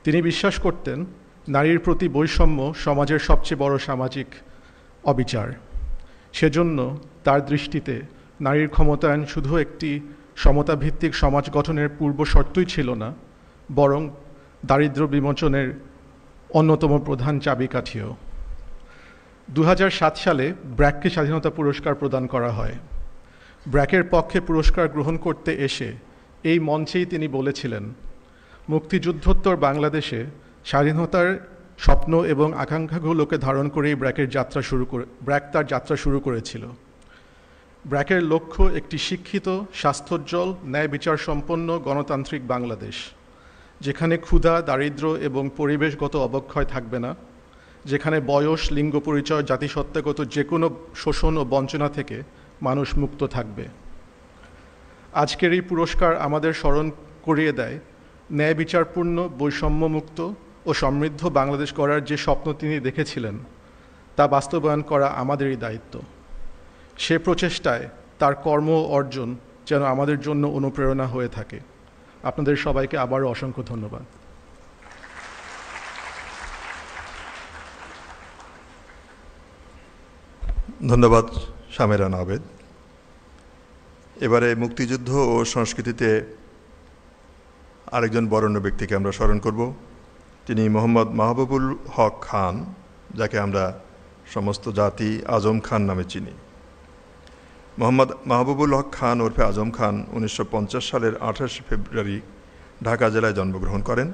তিনি বিশ্বাস করতেন নারীর প্রতি বৈষম্য সমাজের সবচেয়ে বড় সামাজিক অবিচার। সেজন্য তার দৃষ্টিতে নারীর ক্ষমতায়ন শুধু একটি সমতাভিত্তিক সমাজ গঠনের পূর্ব শর্তই ছিল না, বরং দারিদ্র্য বিমোচনের অন্যতম প্রধান চাবিকাঠিও। 2007 সালে ব্র্যাককে স্বাধীনতা পুরস্কার প্রদান করা হয়। ব্র্যাকের পক্ষে পুরস্কার গ্রহণ করতে এসে এই মঞ্চেই তিনি বলেছিলেন, মুক্তিযুদ্ধোত্তর বাংলাদেশে স্বাধীনতার স্বপ্ন এবং আকাঙ্ক্ষাগুলোকে ধারণ করেই ব্র্যাক তার যাত্রা শুরু করেছিল। ব্র্যাকের লক্ষ্য একটি শিক্ষিত, স্বাস্থ্যোজ্জ্বল, ন্যায় বিচার সম্পন্ন গণতান্ত্রিক বাংলাদেশ, যেখানে ক্ষুধা, দারিদ্র্য এবং পরিবেশগত অবক্ষয় থাকবে না, যেখানে বয়স, লিঙ্গ পরিচয়, জাতিসত্তাগত যে কোনো শোষণ ও বঞ্চনা থেকে মানুষ মুক্ত থাকবে। আজকের এই পুরস্কার আমাদের স্মরণ করিয়ে দেয় ন্যায় বিচারপূর্ণ, বৈষম্যমুক্ত ও সমৃদ্ধ বাংলাদেশ গড়ার যে স্বপ্ন তিনি দেখেছিলেন তা বাস্তবায়ন করা আমাদেরই দায়িত্ব। সে প্রচেষ্টায় তার কর্ম অর্জন যেন আমাদের জন্য অনুপ্রেরণা হয়ে থাকে। আপনাদের সবাইকে আবারও অসংখ্য ধন্যবাদ। ধন্যবাদ শামেরান আবেদ। এবারে মুক্তিযুদ্ধ ও সংস্কৃতিতে আরেকজন বরেণ্য ব্যক্তিকে আমরা স্মরণ করব। তিনি মোহাম্মদ মাহবুবুল হক খান, যাকে আমরা সমস্ত জাতি আজম খান নামে চিনি। মোহাম্মদ মাহবুবুল হক খান ওরফে আজম খান 1950 সালের 28 ফেব্রুয়ারি ঢাকা জেলায় জন্মগ্রহণ করেন।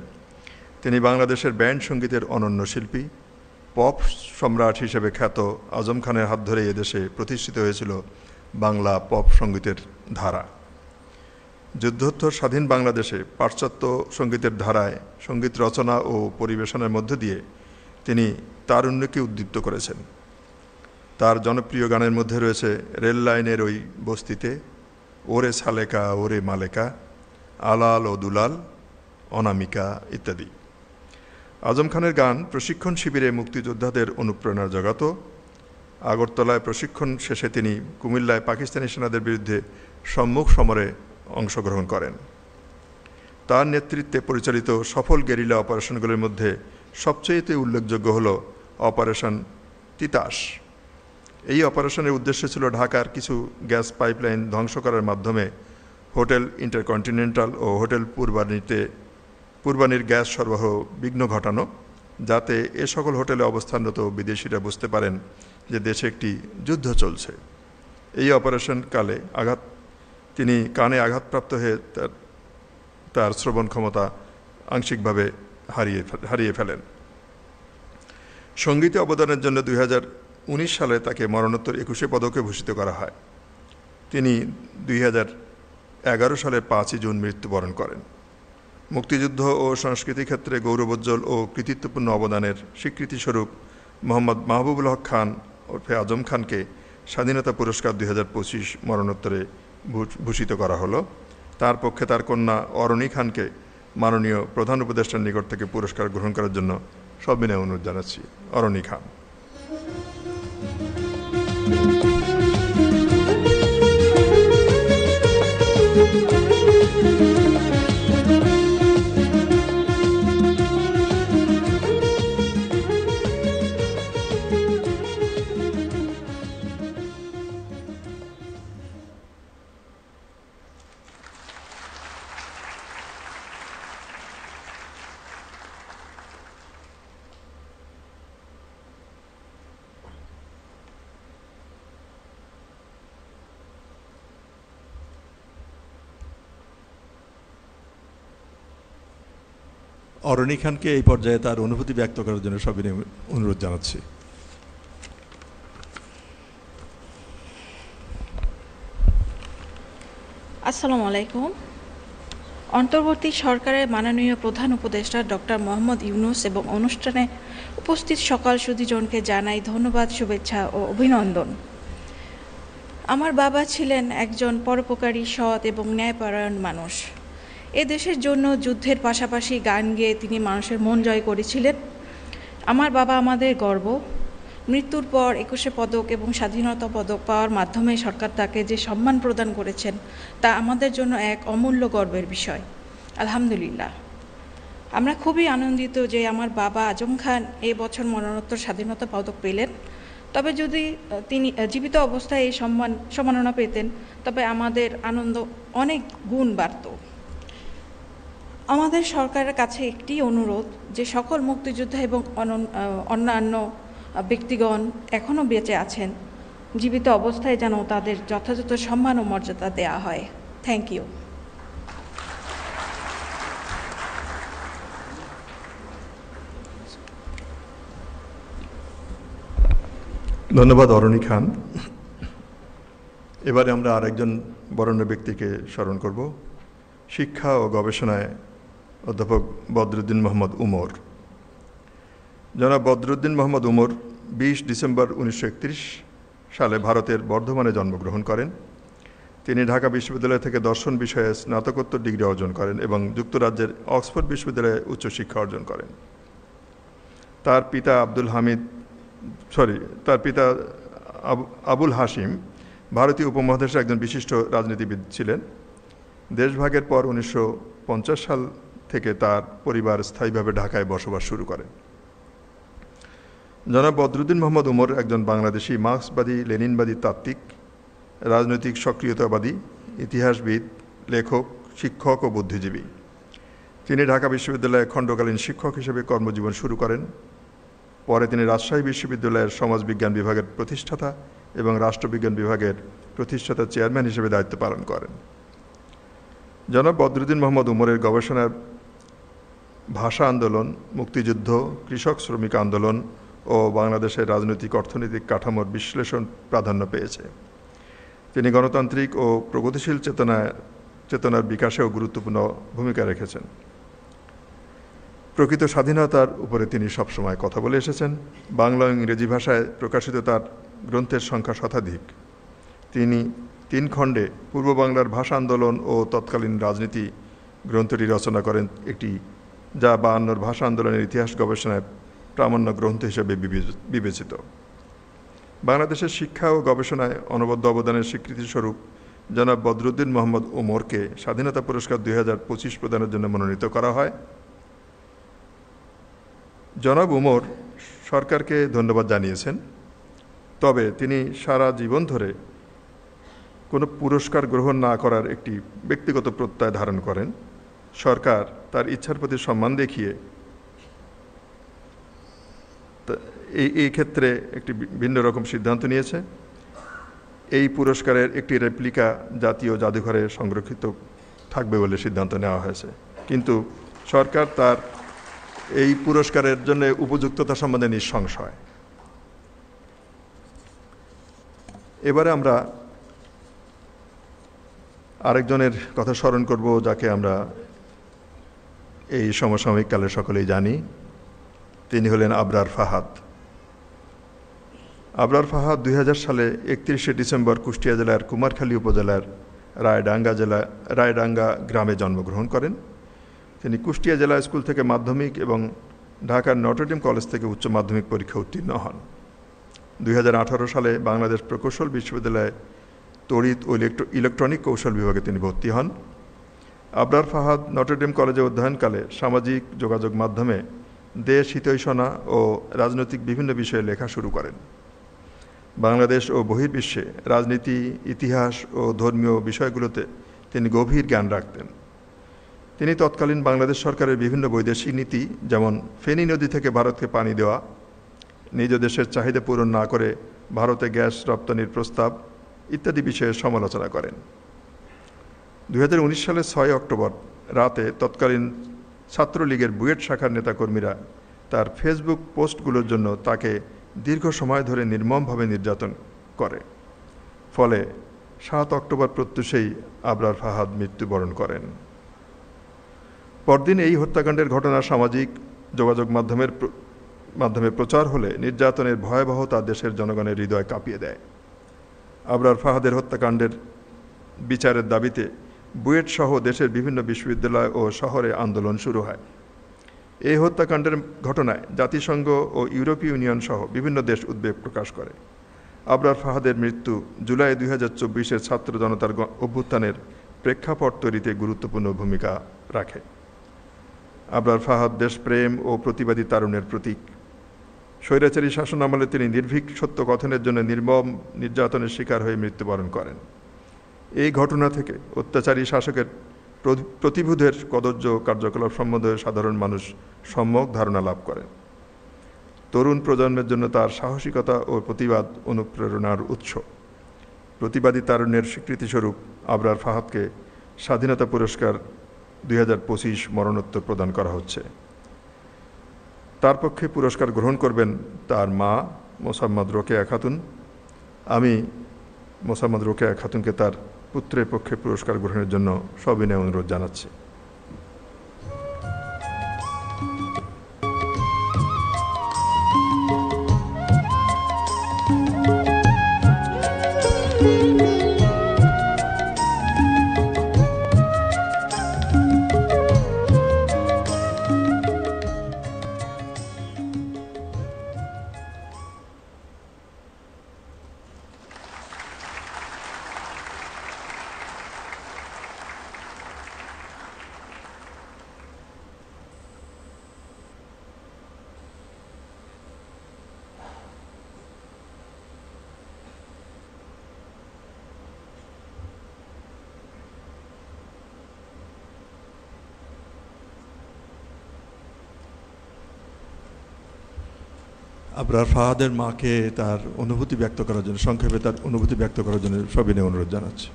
তিনি বাংলাদেশের ব্যান্ড সঙ্গীতের অনন্য শিল্পী। পপ সম্রাট হিসেবে খ্যাত আজম খানের হাত ধরে এদেশে প্রতিষ্ঠিত হয়েছিল বাংলা পপ সঙ্গীতের ধারা। যুদ্ধোত্তর স্বাধীন বাংলাদেশে পাশ্চাত্য সঙ্গীতের ধারায় সঙ্গীত রচনা ও পরিবেশনের মধ্য দিয়ে তিনি তারুণ্যকে উদ্দীপ্ত করেছেন। তার জনপ্রিয় গানের মধ্যে রয়েছে রেল লাইনের ওই বস্তিতে, ওরে সালেকা ওরে মালেকা, আলাল ও দুলাল, অনামিকা ইত্যাদি। আজম খানের গান প্রশিক্ষণ শিবিরে মুক্তিযোদ্ধাদের অনুপ্রেরণা জগাত। আগরতলায় প্রশিক্ষণ শেষে তিনি কুমিল্লায় পাকিস্তানি সেনাদের বিরুদ্ধে সম্মুখ সমরে অংশগ্রহণ করেন। তার নেতৃত্বে পরিচালিত সফল গেরিলা অপারেশনগুলির মধ্যে সবচেয়ে উল্লেখযোগ্য হল অপারেশন তিতাস। এই অপারেশনের উদ্দেশ্য ছিল ঢাকার কিছু গ্যাস পাইপলাইন ধ্বংস করার মাধ্যমে হোটেল ইন্টারকন্টিনেন্টাল ও হোটেল পূর্বানীর গ্যাস সরবরাহ বিঘ্ন ঘটানো, যাতে এ সকল হোটেলে অবস্থানরত বিদেশিরা বুঝতে পারেন যে দেশে একটি যুদ্ধ চলছে। এই অপারেশনকালে তিনি কানে আঘাতপ্রাপ্ত হয়ে তার শ্রবণ ক্ষমতা আংশিকভাবে হারিয়ে ফেলেন। সঙ্গীতে অবদানের জন্য 2019 সালে তাকে মরণোত্তর 21 পদকে ভূষিত করা হয়। তিনি 2011 সালের 5 জুন মৃত্যুবরণ করেন। মুক্তিযুদ্ধ ও সংস্কৃতি ক্ষেত্রে গৌরবোজ্জ্বল ও কৃতিত্বপূর্ণ অবদানের স্বীকৃতিস্বরূপ মোহাম্মদ মাহবুবুল হক খান ওরফে আজম খানকে স্বাধীনতা পুরস্কার 2025 মরণোত্তরে ভূষিত করা হলো। তার পক্ষে তার কন্যা অরণি খানকে মাননীয় প্রধান উপদেষ্টার নিকট থেকে পুরস্কার গ্রহণ করার জন্য সবিনয় অনুরোধ জানাচ্ছি। অরণি খান। অরণি খানকে এই পর্যায়ে তার অনুভূতি ব্যক্ত করার জন্য সবিনয় অনুরোধ জানাচ্ছি। আসসালামু আলাইকুম। অন্তর্বর্তী সরকারের মাননীয় প্রধান উপদেষ্টা ডক্টর মোহাম্মদ ইউনূস এবং অনুষ্ঠানে উপস্থিত সকল সুধীজনকে জানাই ধন্যবাদ, শুভেচ্ছা ও অভিনন্দন। আমার বাবা ছিলেন একজন পরোপকারী, সৎ এবং ন্যায়পরায়ণ মানুষ। এ দেশের জন্য যুদ্ধের পাশাপাশি গান গেয়ে তিনি মানুষের মন জয় করেছিলেন। আমার বাবা আমাদের গর্ব। মৃত্যুর পর 21 পদক এবং স্বাধীনতা পদক পাওয়ার মাধ্যমে সরকার তাকে যে সম্মান প্রদান করেছেন তা আমাদের জন্য এক অমূল্য গর্বের বিষয়। আলহামদুলিল্লাহ। আমরা খুবই আনন্দিত যে আমার বাবা আজম খান এই বছর মরণোত্তর স্বাধীনতা পদক পেলেন। তবে যদি তিনি জীবিত অবস্থায় এই সম্মাননা পেতেন তবে আমাদের আনন্দ অনেক গুণ বাড়ত। আমাদের সরকারের কাছে একটি অনুরোধ যে সকল মুক্তিযোদ্ধা এবং অন্যান্য ব্যক্তিগণ এখনও বেঁচে আছেন, জীবিত অবস্থায় যেন তাদের যথাযথ সম্মান ও মর্যাদা দেওয়া হয়। Thank you. ধন্যবাদ অরণি খান। এবারে আমরা আরেকজন বরেণ্য ব্যক্তিকে স্মরণ করব। শিক্ষা ও গবেষণায় অধ্যাপক বদরুদ্দিন মোহাম্মদ উমর। জনাব বদরুদ্দিন মোহাম্মদ উমর 20 ডিসেম্বর 1931 সালে ভারতের বর্ধমানে জন্মগ্রহণ করেন। তিনি ঢাকা বিশ্ববিদ্যালয় থেকে দর্শন বিষয়ে স্নাতকোত্তর ডিগ্রি অর্জন করেন এবং যুক্তরাজ্যের অক্সফোর্ড বিশ্ববিদ্যালয়ে উচ্চশিক্ষা অর্জন করেন। তার পিতা আবুল হাশিম ভারতীয় উপমহাদেশের একজন বিশিষ্ট রাজনীতিবিদ ছিলেন। দেশভাগের পর 1950 সাল থেকে তার পরিবার স্থায়ীভাবে ঢাকায় বসবাস শুরু করে। জনাব বদরুদ্দিন মোহাম্মদ উমর একজন বাংলাদেশি মার্ক্সবাদী লেনিনবাদী তাত্ত্বিক, রাজনৈতিক সক্রিয়তাবাদী, ইতিহাসবিদ, লেখক, শিক্ষক ও বুদ্ধিজীবী। তিনি ঢাকা বিশ্ববিদ্যালয়ে খণ্ডকালীন শিক্ষক হিসেবে কর্মজীবন শুরু করেন। পরে তিনি রাজশাহী বিশ্ববিদ্যালয়ের সমাজবিজ্ঞান বিভাগের প্রতিষ্ঠাতা এবং রাষ্ট্রবিজ্ঞান বিভাগের প্রতিষ্ঠাতা চেয়ারম্যান হিসেবে দায়িত্ব পালন করেন। জনাব বদরুদ্দিন মোহাম্মদ উমরের গবেষণার ভাষা আন্দোলন, মুক্তিযুদ্ধ, কৃষক শ্রমিক আন্দোলন ও বাংলাদেশের রাজনৈতিক অর্থনৈতিক কাঠামোর বিশ্লেষণ প্রাধান্য পেয়েছে। তিনি গণতান্ত্রিক ও প্রগতিশীল চেতনার বিকাশেও গুরুত্বপূর্ণ ভূমিকা রেখেছেন। প্রকৃত স্বাধীনতার উপরে তিনি সবসময় কথা বলে এসেছেন। বাংলা ও ইংরেজি ভাষায় প্রকাশিত তার গ্রন্থের সংখ্যা শতাধিক। তিনি 3 খণ্ডে পূর্ব বাংলার ভাষা আন্দোলন ও তৎকালীন রাজনীতি গ্রন্থটি রচনা করেন, যা 52 ভাষা আন্দোলনের ইতিহাস গবেষণায় প্রামাণ্য গ্রন্থ হিসেবে বিবেচিত। বাংলাদেশের শিক্ষা ও গবেষণায় অনবদ্য অবদানের স্বীকৃতিস্বরূপ জনাব বদরুদ্দিন মোহাম্মদ উমরকে স্বাধীনতা পুরস্কার 2025 প্রদানের জন্য মনোনীত করা হয়। জনাব উমর সরকারকে ধন্যবাদ জানিয়েছেন, তবে তিনি সারা জীবন ধরে কোনো পুরস্কার গ্রহণ না করার একটি ব্যক্তিগত প্রত্যয় ধারণ করেন। সরকার তার ইচ্ছার প্রতি সম্মান দেখিয়ে এই ক্ষেত্রে একটি ভিন্ন রকম সিদ্ধান্ত নিয়েছে। এই পুরস্কারের একটি রেপ্লিকা জাতীয় জাদুঘরে সংরক্ষিত থাকবে বলে সিদ্ধান্ত নেওয়া হয়েছে, কিন্তু সরকার তার এই পুরস্কারের জন্য উপযুক্ততা সম্বন্ধে নিঃসংশয়। এবারে আমরা আরেকজনের কথা স্মরণ করব, যাকে আমরা এই সমসাময়িক কালে সকলেই জানি। তিনি হলেন আবরার ফাহাদ। আবরার ফাহাদ 2000 সালে 31শে ডিসেম্বর কুষ্টিয়া জেলার কুমারখালী উপজেলার রায়ডাঙ্গা গ্রামে জন্মগ্রহণ করেন। তিনি কুষ্টিয়া জেলা স্কুল থেকে মাধ্যমিক এবং ঢাকার নটরডেম কলেজ থেকে উচ্চ মাধ্যমিক পরীক্ষা উত্তীর্ণ হন। 2018 সালে বাংলাদেশ প্রকৌশল বিশ্ববিদ্যালয়ে তড়িৎ ও ইলেকট্রনিক কৌশল বিভাগে তিনি ভর্তি হন। আবরার ফাহাদ নটরডেম কলেজে অধ্যয়নকালে সামাজিক যোগাযোগ মাধ্যমে দেশ হিতৈষণা ও রাজনৈতিক বিভিন্ন বিষয়ে লেখা শুরু করেন। বাংলাদেশ ও বহির্বিশ্বে রাজনীতি, ইতিহাস ও ধর্মীয় বিষয়গুলোতে তিনি গভীর জ্ঞান রাখতেন। তিনি তৎকালীন বাংলাদেশ সরকারের বিভিন্ন বৈদেশিক নীতি, যেমন ফেনী নদী থেকে ভারতকে পানি দেওয়া, নিজ দেশের চাহিদা পূরণ না করে ভারতে গ্যাস রপ্তানির প্রস্তাব ইত্যাদি বিষয়ে সমালোচনা করেন। 2019 সালের 6 অক্টোবর রাতে তৎকালীন ছাত্রলীগের বুয়েট শাখার নেতাকর্মীরা তার ফেসবুক পোস্টগুলোর জন্য তাকে দীর্ঘ সময় ধরে নির্মমভাবে নির্যাতন করে। ফলে 7 অক্টোবর প্রত্যুষেই আবরার ফাহাদ মৃত্যুবরণ করেন। পরদিন এই হত্যাকাণ্ডের ঘটনা সামাজিক যোগাযোগ মাধ্যমে প্রচার হলে নির্যাতনের ভয়াবহতা দেশের জনগণের হৃদয় কাঁপিয়ে দেয়। আবরার ফাহাদের হত্যাকাণ্ডের বিচারের দাবিতে বুয়েট সহ দেশের বিভিন্ন বিশ্ববিদ্যালয় ও শহরে আন্দোলন শুরু হয়। এই হত্যাকাণ্ডের ঘটনায় জাতিসংঘ ও ইউরোপীয় ইউনিয়ন সহ বিভিন্ন দেশ উদ্বেগ প্রকাশ করে। আবরার ফাহাদের মৃত্যু জুলাই 2024-এর ছাত্র জনতার অভ্যুত্থানের প্রেক্ষাপট তৈরিতে গুরুত্বপূর্ণ ভূমিকা রাখে। আবরার ফাহাদ দেশপ্রেম ও প্রতিবাদী তারুণ্যের প্রতীক। স্বৈরাচারী শাসনামলে তিনি নির্ভীক সত্য কথনের জন্য নির্মম নির্যাতনের শিকার হয়ে মৃত্যুবরণ করেন। এই ঘটনা থেকে অত্যাচারী শাসকের প্রতিভূদের কদর্য কার্যকলাপ সম্বন্ধে সাধারণ মানুষ সম্যক ধারণা লাভ করেন। তরুণ প্রজন্মের জন্য তার সাহসিকতা ও প্রতিবাদ অনুপ্রেরণার উৎস। প্রতিবাদী তারুণ্যের স্বীকৃতিস্বরূপ আবরার ফাহাদকে স্বাধীনতা পুরস্কার 2025 মরণোত্তর প্রদান করা হচ্ছে। তার পক্ষে পুরস্কার গ্রহণ করবেন তার মা, মোসাম্মদ রোকেয়া খাতুন। আমি মোসাম্মদ রোকেয়া খাতুনকে তার পুত্রের পক্ষে পুরস্কার গ্রহণের জন্য সবিনয় অনুরোধ জানাচ্ছি। আবরার ফাহাদের মাকে তার অনুভূতি ব্যক্ত করার জন্য, সংক্ষেপে তার অনুভূতি ব্যক্ত করার জন্য সবিনয় অনুরোধ জানাচ্ছি।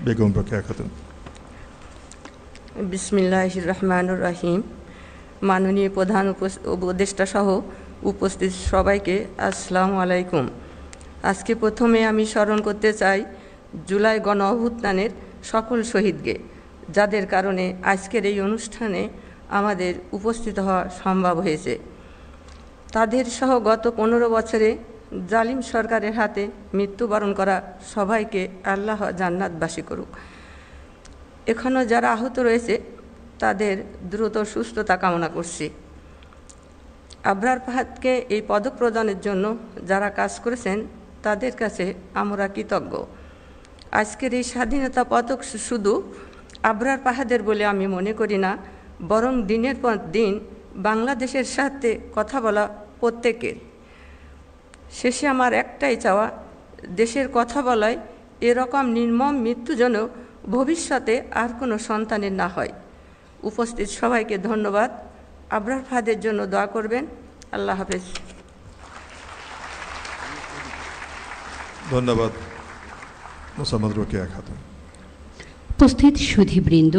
বেগম রোকেয়া খাতুন। বিসমিল্লাহির রহমানির রহিম। মাননীয় প্রধান উপদেষ্টা সহ উপস্থিত সবাইকে আসসালামু আলাইকুম। আজকে প্রথমে আমি স্মরণ করতে চাই জুলাই গণ অভ্যুত্থানের সকল শহীদকে, যাদের কারণে আজকের এই অনুষ্ঠানে আমাদের উপস্থিত হওয়া সম্ভব হয়েছে। তাদের সহ গত 15 বছরে জালিম সরকারের হাতে মৃত্যুবরণ করা সবাইকে আল্লাহ জান্নাতবাসী করুক। এখনও যারা আহত রয়েছে তাদের দ্রুত সুস্থতা কামনা করছি। আবরার ফাহাদকে এই পদক প্রদানের জন্য যারা কাজ করেছেন তাদের কাছে আমরা কৃতজ্ঞ। আজকের এই স্বাধীনতা পদক শুধু আবরার ফাহাদের বলে আমি মনে করি না, বরং দিনের পর দিন বাংলাদেশের সাথে কথা বলা প্রত্যেকের। শেষে আমার একটাই চাওয়া, দেশের কথা বলায় এরকম নির্মম মৃত্যু যেন ভবিষ্যতে আর কোনো সন্তানের না হয়। উপস্থিত সবাইকে ধন্যবাদ। আবরার ফাহাদের জন্য দোয়া করবেন। আল্লাহ হাফেজ। ধন্যবাদ মোসাম্মদ রোকেয়া খাতুন। উপস্থিত সুধীবৃন্দ,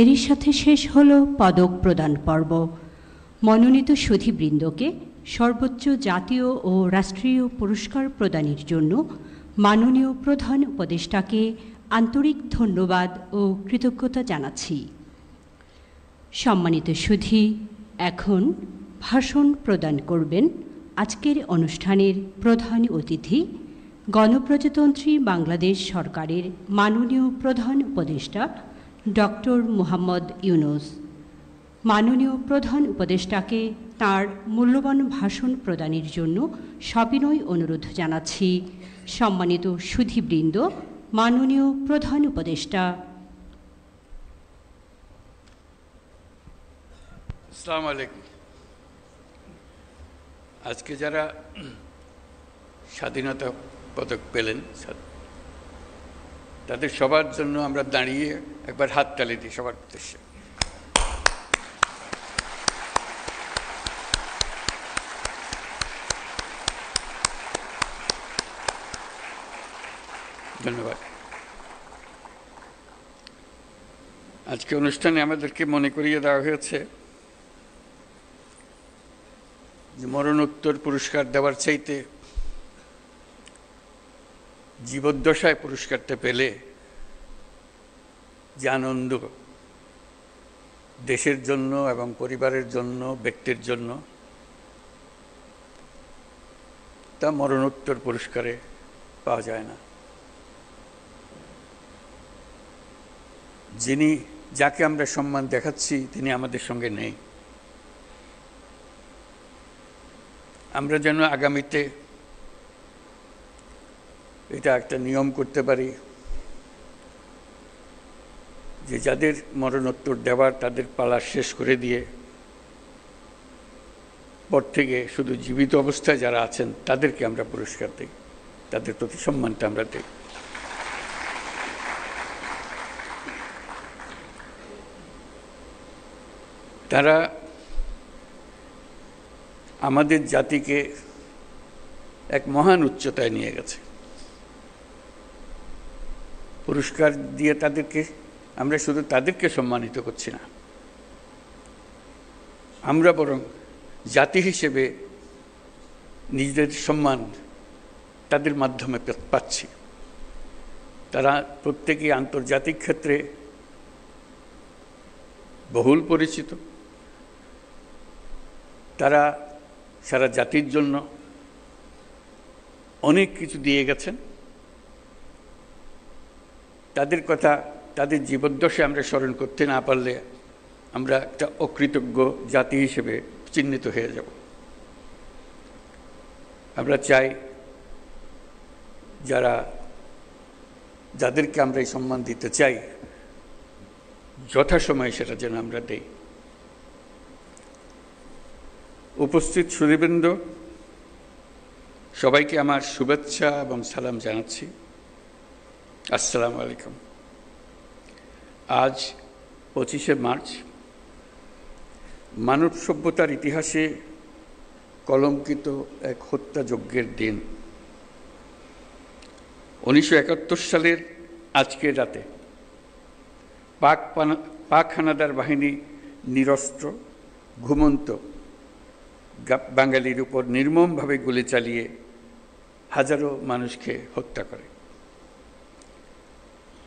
এরই সাথে শেষ হলো পদক প্রদান পর্ব। মনোনীত সুধীবৃন্দকে সর্বোচ্চ জাতীয় ও রাষ্ট্রীয় পুরস্কার প্রদানের জন্য মাননীয় প্রধান উপদেষ্টাকে আন্তরিক ধন্যবাদ ও কৃতজ্ঞতা জানাচ্ছি। সম্মানিত সুধী, এখন ভাষণ প্রদান করবেন আজকের অনুষ্ঠানের প্রধান অতিথি, গণপ্রজাতন্ত্রী বাংলাদেশ সরকারের মাননীয় প্রধান উপদেষ্টা ডক্টর মোহাম্মদ ইউনূস। মাননীয় প্রধান উপদেষ্টাকে তাঁর মূল্যবান ভাষণ প্রদানের জন্য সবিনয় অনুরোধ জানাচ্ছি। সম্মানিত সুধীবৃন্দ, মাননীয় প্রধান উপদেষ্টা। আসসালামু আলাইকুম। আজকে যারা স্বাধীনতা পদক পেলেন তাদের সবার জন্য আমরা দাঁড়িয়ে একবার হাততালি দিই সবার উদ্দেশ্যে। ধন্যবাদ। আজকে অনুষ্ঠানে আমাদেরকে মনে করিয়ে দেওয়া হয়েছে যে মরণোত্তর পুরস্কার দেওয়ার চাইতে জীবদ্দশায় পুরস্কারটা পেলে যে আনন্দ দেশের জন্য এবং পরিবারের জন্য, ব্যক্তির জন্য, তা মরণোত্তর পুরস্কারে পাওয়া যায় না। যাকে আমরা সম্মান দেখাচ্ছি তিনি আমাদের সঙ্গে নেই। আমরা যেন আগামীতে এটা একটা নিয়ম করতে পারি যে যাদের মরণোত্তর দেওয়ার তাদের পালা শেষ করে দিয়ে পর থেকে শুধু জীবিত অবস্থায় যারা আছেন তাদেরকে আমরা পুরস্কার দিই, তাদের প্রতি সম্মানটা আমরা দিই। তারা আমাদের জাতিকে এক মহান উচ্চতায় নিয়ে গেছে। পুরস্কার দিয়ে আমরা শুধু তাদেরকে সম্মানিত করছি না, আমরা বরং জাতি হিসেবে নিজেদের সম্মান তাদের মাধ্যমে পাচ্ছি। তারা প্রত্যেকেই আন্তর্জাতিক ক্ষেত্রে বহুল পরিচিত। তারা সারা জাতির জন্য অনেক কিছু দিয়ে গেছেন। তাদের কথা, তাদের জীবদ্দশায় আমরা স্মরণ করতে না পারলে আমরা একটা অকৃতজ্ঞ জাতি হিসেবে চিহ্নিত হয়ে যাব। আমরা চাই যাদেরকে আমরা এই সম্মান দিতে চাই যথাসময়ে সেটা যেন আমরা দেই। উপস্থিত সুধীবৃন্দ, সবাইকে আমার শুভেচ্ছা এবং সালাম জানাচ্ছি। আসসালামু আলাইকুম। আজ 25শে মার্চ মানব সভ্যতার ইতিহাসে কলঙ্কিত এক হত্যাযজ্ঞের দিন। 1971 সালের আজকের রাতে পাক হানাদার বাহিনী নিরস্ত্র ঘুমন্ত বাঙালির উপর নির্মমভাবে গুলি চালিয়ে হাজারো মানুষকে হত্যা করে।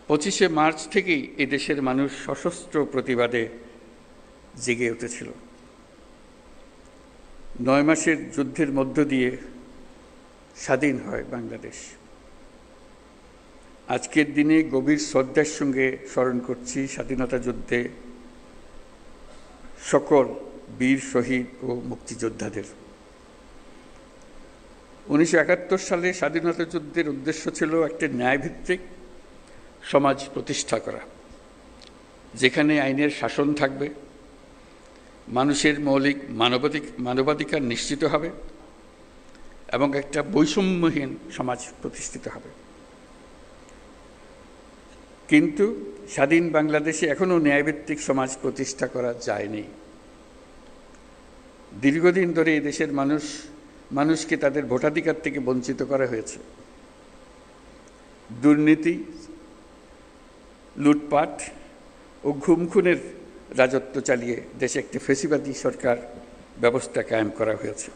25শে মার্চ থেকেই এই দেশের মানুষ সশস্ত্র প্রতিবাদে জেগে উঠেছিল। 9 মাসের যুদ্ধের মধ্য দিয়ে স্বাধীন হয় বাংলাদেশ। আজকের দিনে গভীর শ্রদ্ধার সঙ্গে স্মরণ করছি স্বাধীনতা যুদ্ধে সকল বীর শহীদ ও মুক্তিযোদ্ধাদের। 1971 সালে স্বাধীনতা যুদ্ধের উদ্দেশ্য ছিল একটি ন্যায়ভিত্তিক সমাজ প্রতিষ্ঠা করা, যেখানে আইনের শাসন থাকবে, মানুষের মৌলিক মানবাধিকার নিশ্চিত হবে এবং একটা বৈষম্যহীন সমাজ প্রতিষ্ঠিত হবে। কিন্তু স্বাধীন বাংলাদেশে এখনও ন্যায়ভিত্তিক সমাজ প্রতিষ্ঠা করা যায়নি। দীর্ঘদিন ধরে এই দেশের মানুষকে তাদের ভোটাধিকার থেকে বঞ্চিত করা হয়েছে। দুর্নীতি, লুটপাট ও খুনের রাজত্ব চালিয়ে দেশে একটি ফ্যাসিবাদী সরকার ব্যবস্থা কায়েম করা হয়েছে।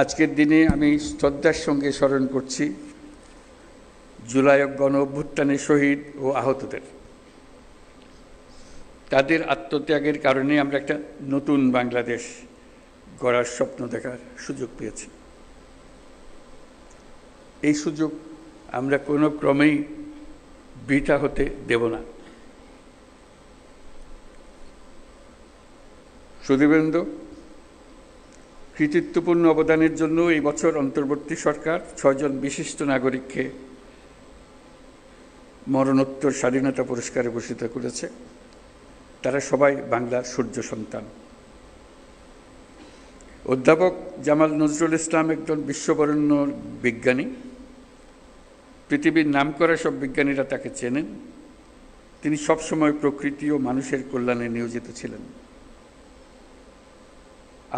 আজকের দিনে আমি শ্রদ্ধার সঙ্গে স্মরণ করছি জুলাই গণ অভ্যুত্থানের শহীদ ও আহতদের। তাদের আত্মত্যাগের কারণে আমরা একটা নতুন বাংলাদেশ গড়ার স্বপ্ন দেখার সুযোগ পেয়েছি। এই সুযোগ আমরা কোনো ক্রমেই বৃথা হতে দেব না। সুধীবৃন্দ, কৃতিত্বপূর্ণ অবদানের জন্য এই বছর অন্তর্বর্তী সরকার 6 জন বিশিষ্ট নাগরিককে মরণোত্তর স্বাধীনতা পুরস্কারে ভূষিত করেছে। তারা সবাই বাংলার সূর্য সন্তান। অধ্যাপক জামাল নজরুল ইসলাম একজন বিশ্ববরেণ্য বিজ্ঞানী। পৃথিবীর নামকরা সব বিজ্ঞানীরা তাকে চেনেন। তিনি সবসময় প্রকৃতি ও মানুষের কল্যাণে নিয়োজিত ছিলেন।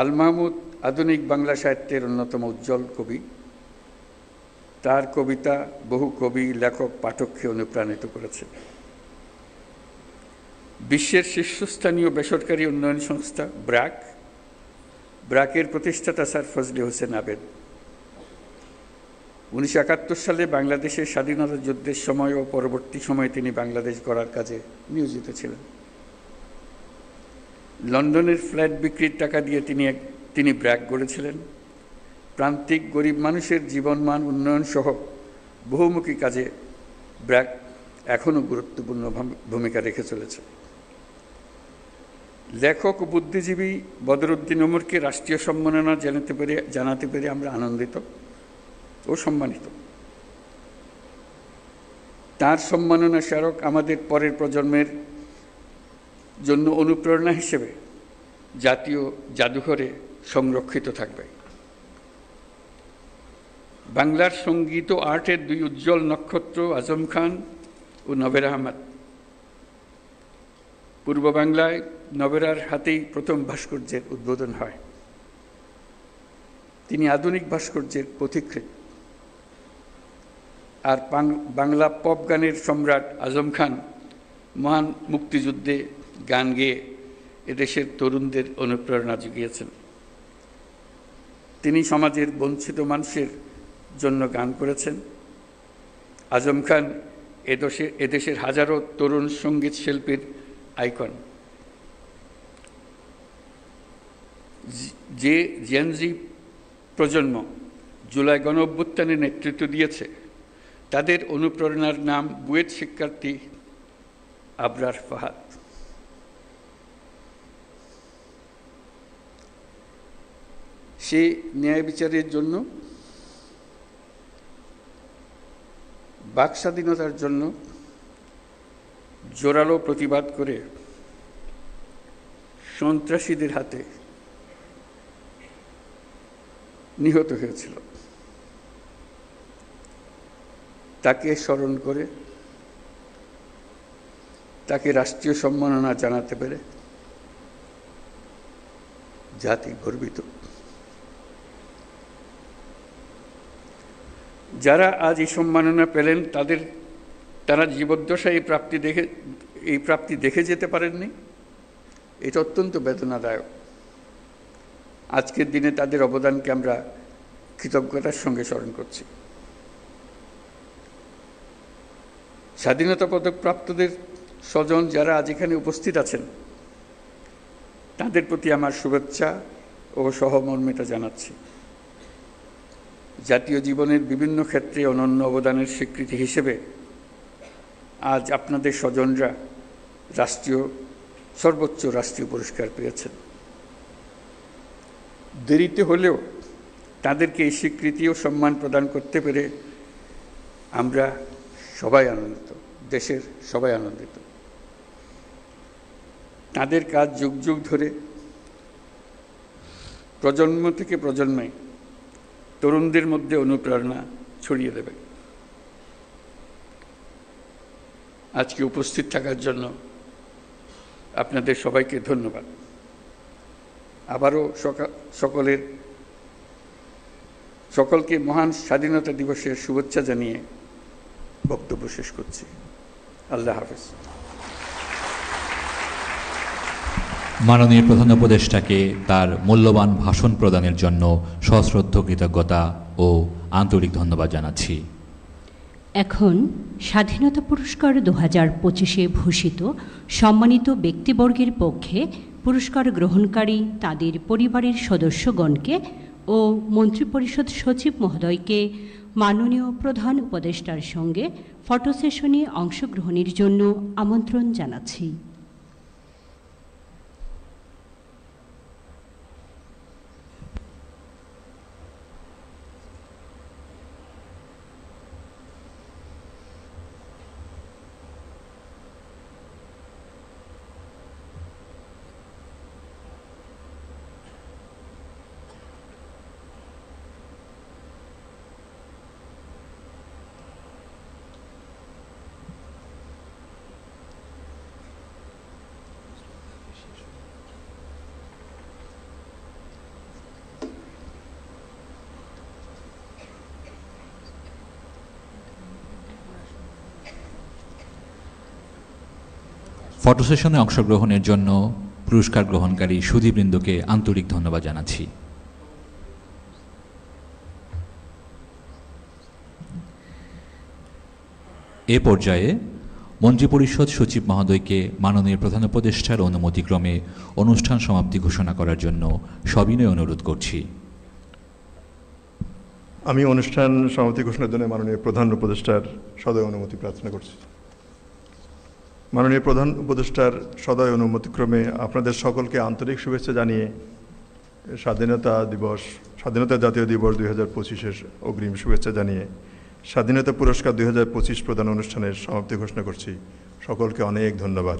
আল মাহমুদ আধুনিক বাংলা সাহিত্যের অন্যতম উজ্জ্বল কবি। তার কবিতা বহু কবি, লেখক, পাঠককে অনুপ্রাণিত করেছে। বিশ্বের শীর্ষস্থানীয় বেসরকারি উন্নয়ন সংস্থা ব্র্যাকের প্রতিষ্ঠাতা স্যার ফজলে হোসেন আবেদ 1971 সালে বাংলাদেশের স্বাধীনতা যুদ্ধের সময় ও পরবর্তী সময়ে তিনি বাংলাদেশ গড়ার কাজে নিয়োজিত ছিলেন। লন্ডনের ফ্ল্যাট বিক্রির টাকা দিয়ে তিনি ব্র্যাক গড়েছিলেন। প্রান্তিক গরিব মানুষের জীবনমান উন্নয়ন সহ বহুমুখী কাজে ব্র্যাক এখনও গুরুত্বপূর্ণ ভূমিকা রেখে চলেছে। লেখক ও বুদ্ধিজীবী বদরুদ্দিন ওমরকে রাষ্ট্রীয় সম্মাননা জানাতে পেরে আমরা আনন্দিত ও সম্মানিত। তার সম্মাননা স্মারক আমাদের পরের প্রজন্মের জন্য অনুপ্রেরণা হিসেবে জাতীয় জাদুঘরে সংরক্ষিত থাকবে। বাংলার সঙ্গীত ও আর্টের 2 উজ্জ্বল নক্ষত্র আজম খান ও নবের আহমদ। পূর্ব বাংলায় নবেরার হাতেই প্রথম ভাস্কর্যের উদ্বোধন হয়। তিনি আধুনিক ভাস্কর্যের পথিকৃৎ। আর বাংলা পপ গানের সম্রাট আজম খান মহান মুক্তিযুদ্ধে গান গেয়ে এদেশের তরুণদের অনুপ্রেরণা জুগিয়েছেন। তিনি সমাজের বঞ্চিত মানুষের জন্য গান করেছেন। আজম খান এদেশের হাজারো তরুণ সঙ্গীত শিল্পীর আইকন। যে জেনজি প্রজন্ম জুলাই গণঅভ্যুত্থানে নেতৃত্ব দিয়েছে, তাদের অনুপ্রেরণার নাম বুয়েট শিক্ষার্থী আবরার ফাহাদ। সে ন্যায় বিচারের জন্য, বাক স্বাধীনতার জন্য জোরালো প্রতিবাদ করে সন্ত্রাসীদের হাতে নিহত হয়েছিল। তাকে স্মরণ করে, তাকে রাষ্ট্রীয় সম্মাননা জানাতে পেরে জাতি গর্বিত। যারা আজ এই সম্মাননা পেলেন, তারা জীবদ্দশায় এই প্রাপ্তি দেখে যেতে পারেননি। এটা অত্যন্ত বেদনাদায়ক। আজকের দিনে তাদের অবদানকে আমরা কৃতজ্ঞতার সঙ্গে স্মরণ করছি। স্বাধীনতা পদক প্রাপ্তদের স্বজন যারা আজ এখানে উপস্থিত আছেন, তাদের প্রতি আমার শুভেচ্ছা ও সহমর্মিতা জানাচ্ছি। জাতীয় জীবনের বিভিন্ন ক্ষেত্রে অনন্য অবদানের স্বীকৃতি হিসেবে আজ আপনাদের স্বজনরা সর্বোচ্চ রাষ্ট্রীয় পুরস্কার পেয়েছেন। দেরিতে হলেও তাদেরকে এই স্বীকৃতি ও সম্মান প্রদান করতে পেরে আমরা সবাই আনন্দিত, দেশের সবাই আনন্দিত। তাদের কাজ যুগ যুগ ধরে প্রজন্ম থেকে প্রজন্মে তরুণদের মধ্যে অনুপ্রেরণা ছড়িয়ে দেবে। আজকে উপস্থিত থাকার জন্য আপনাদের সবাইকে ধন্যবাদ। আবারও সকলকে মহান স্বাধীনতা দিবসের শুভেচ্ছা জানিয়ে বক্তব্য শেষ করছি। আল্লাহ হাফেজ। মাননীয় প্রধান উপদেষ্টাকে তার মূল্যবান ভাষণ প্রদানের জন্য সশ্রদ্ধ কৃতজ্ঞতা ও আন্তরিক ধন্যবাদ জানাচ্ছি। এখন স্বাধীনতা পুরস্কার 2025-এ ভূষিত সম্মানিত ব্যক্তিবর্গের পক্ষে পুরস্কার গ্রহণকারী তাদের পরিবারের সদস্যগণকে ও মন্ত্রিপরিষদ সচিব মহোদয়কে মাননীয় প্রধান উপদেষ্টার সঙ্গে ফটো সেশনে অংশগ্রহণের জন্য আমন্ত্রণ জানাচ্ছি। ফটো সেশনে অংশগ্রহণের জন্য পুরস্কার গ্রহণকারী সুধীবৃন্দকে আন্তরিক ধন্যবাদ জানাচ্ছি। এ পর্যায়ে মন্ত্রিপরিষদ সচিব মহোদয়কে মাননীয় প্রধান উপদেষ্টার অনুমতিক্রমে অনুষ্ঠান সমাপ্তি ঘোষণা করার জন্য সবিনয় অনুরোধ করছি। আমি অনুষ্ঠান সমাপ্তি ঘোষণার জন্য মাননীয় প্রধান উপদেষ্টার সদয় অনুমতি প্রার্থনা করছি। মাননীয় প্রধান উপদেষ্টার সদয় অনুমতিক্রমে আপনাদের সকলকে আন্তরিক শুভেচ্ছা জানিয়ে স্বাধীনতা জাতীয় দিবস 2025-এর অগ্রিম শুভেচ্ছা জানিয়ে স্বাধীনতা পুরস্কার 2025 প্রদান অনুষ্ঠানের সমাপ্তি ঘোষণা করছি। সকলকে অনেক ধন্যবাদ।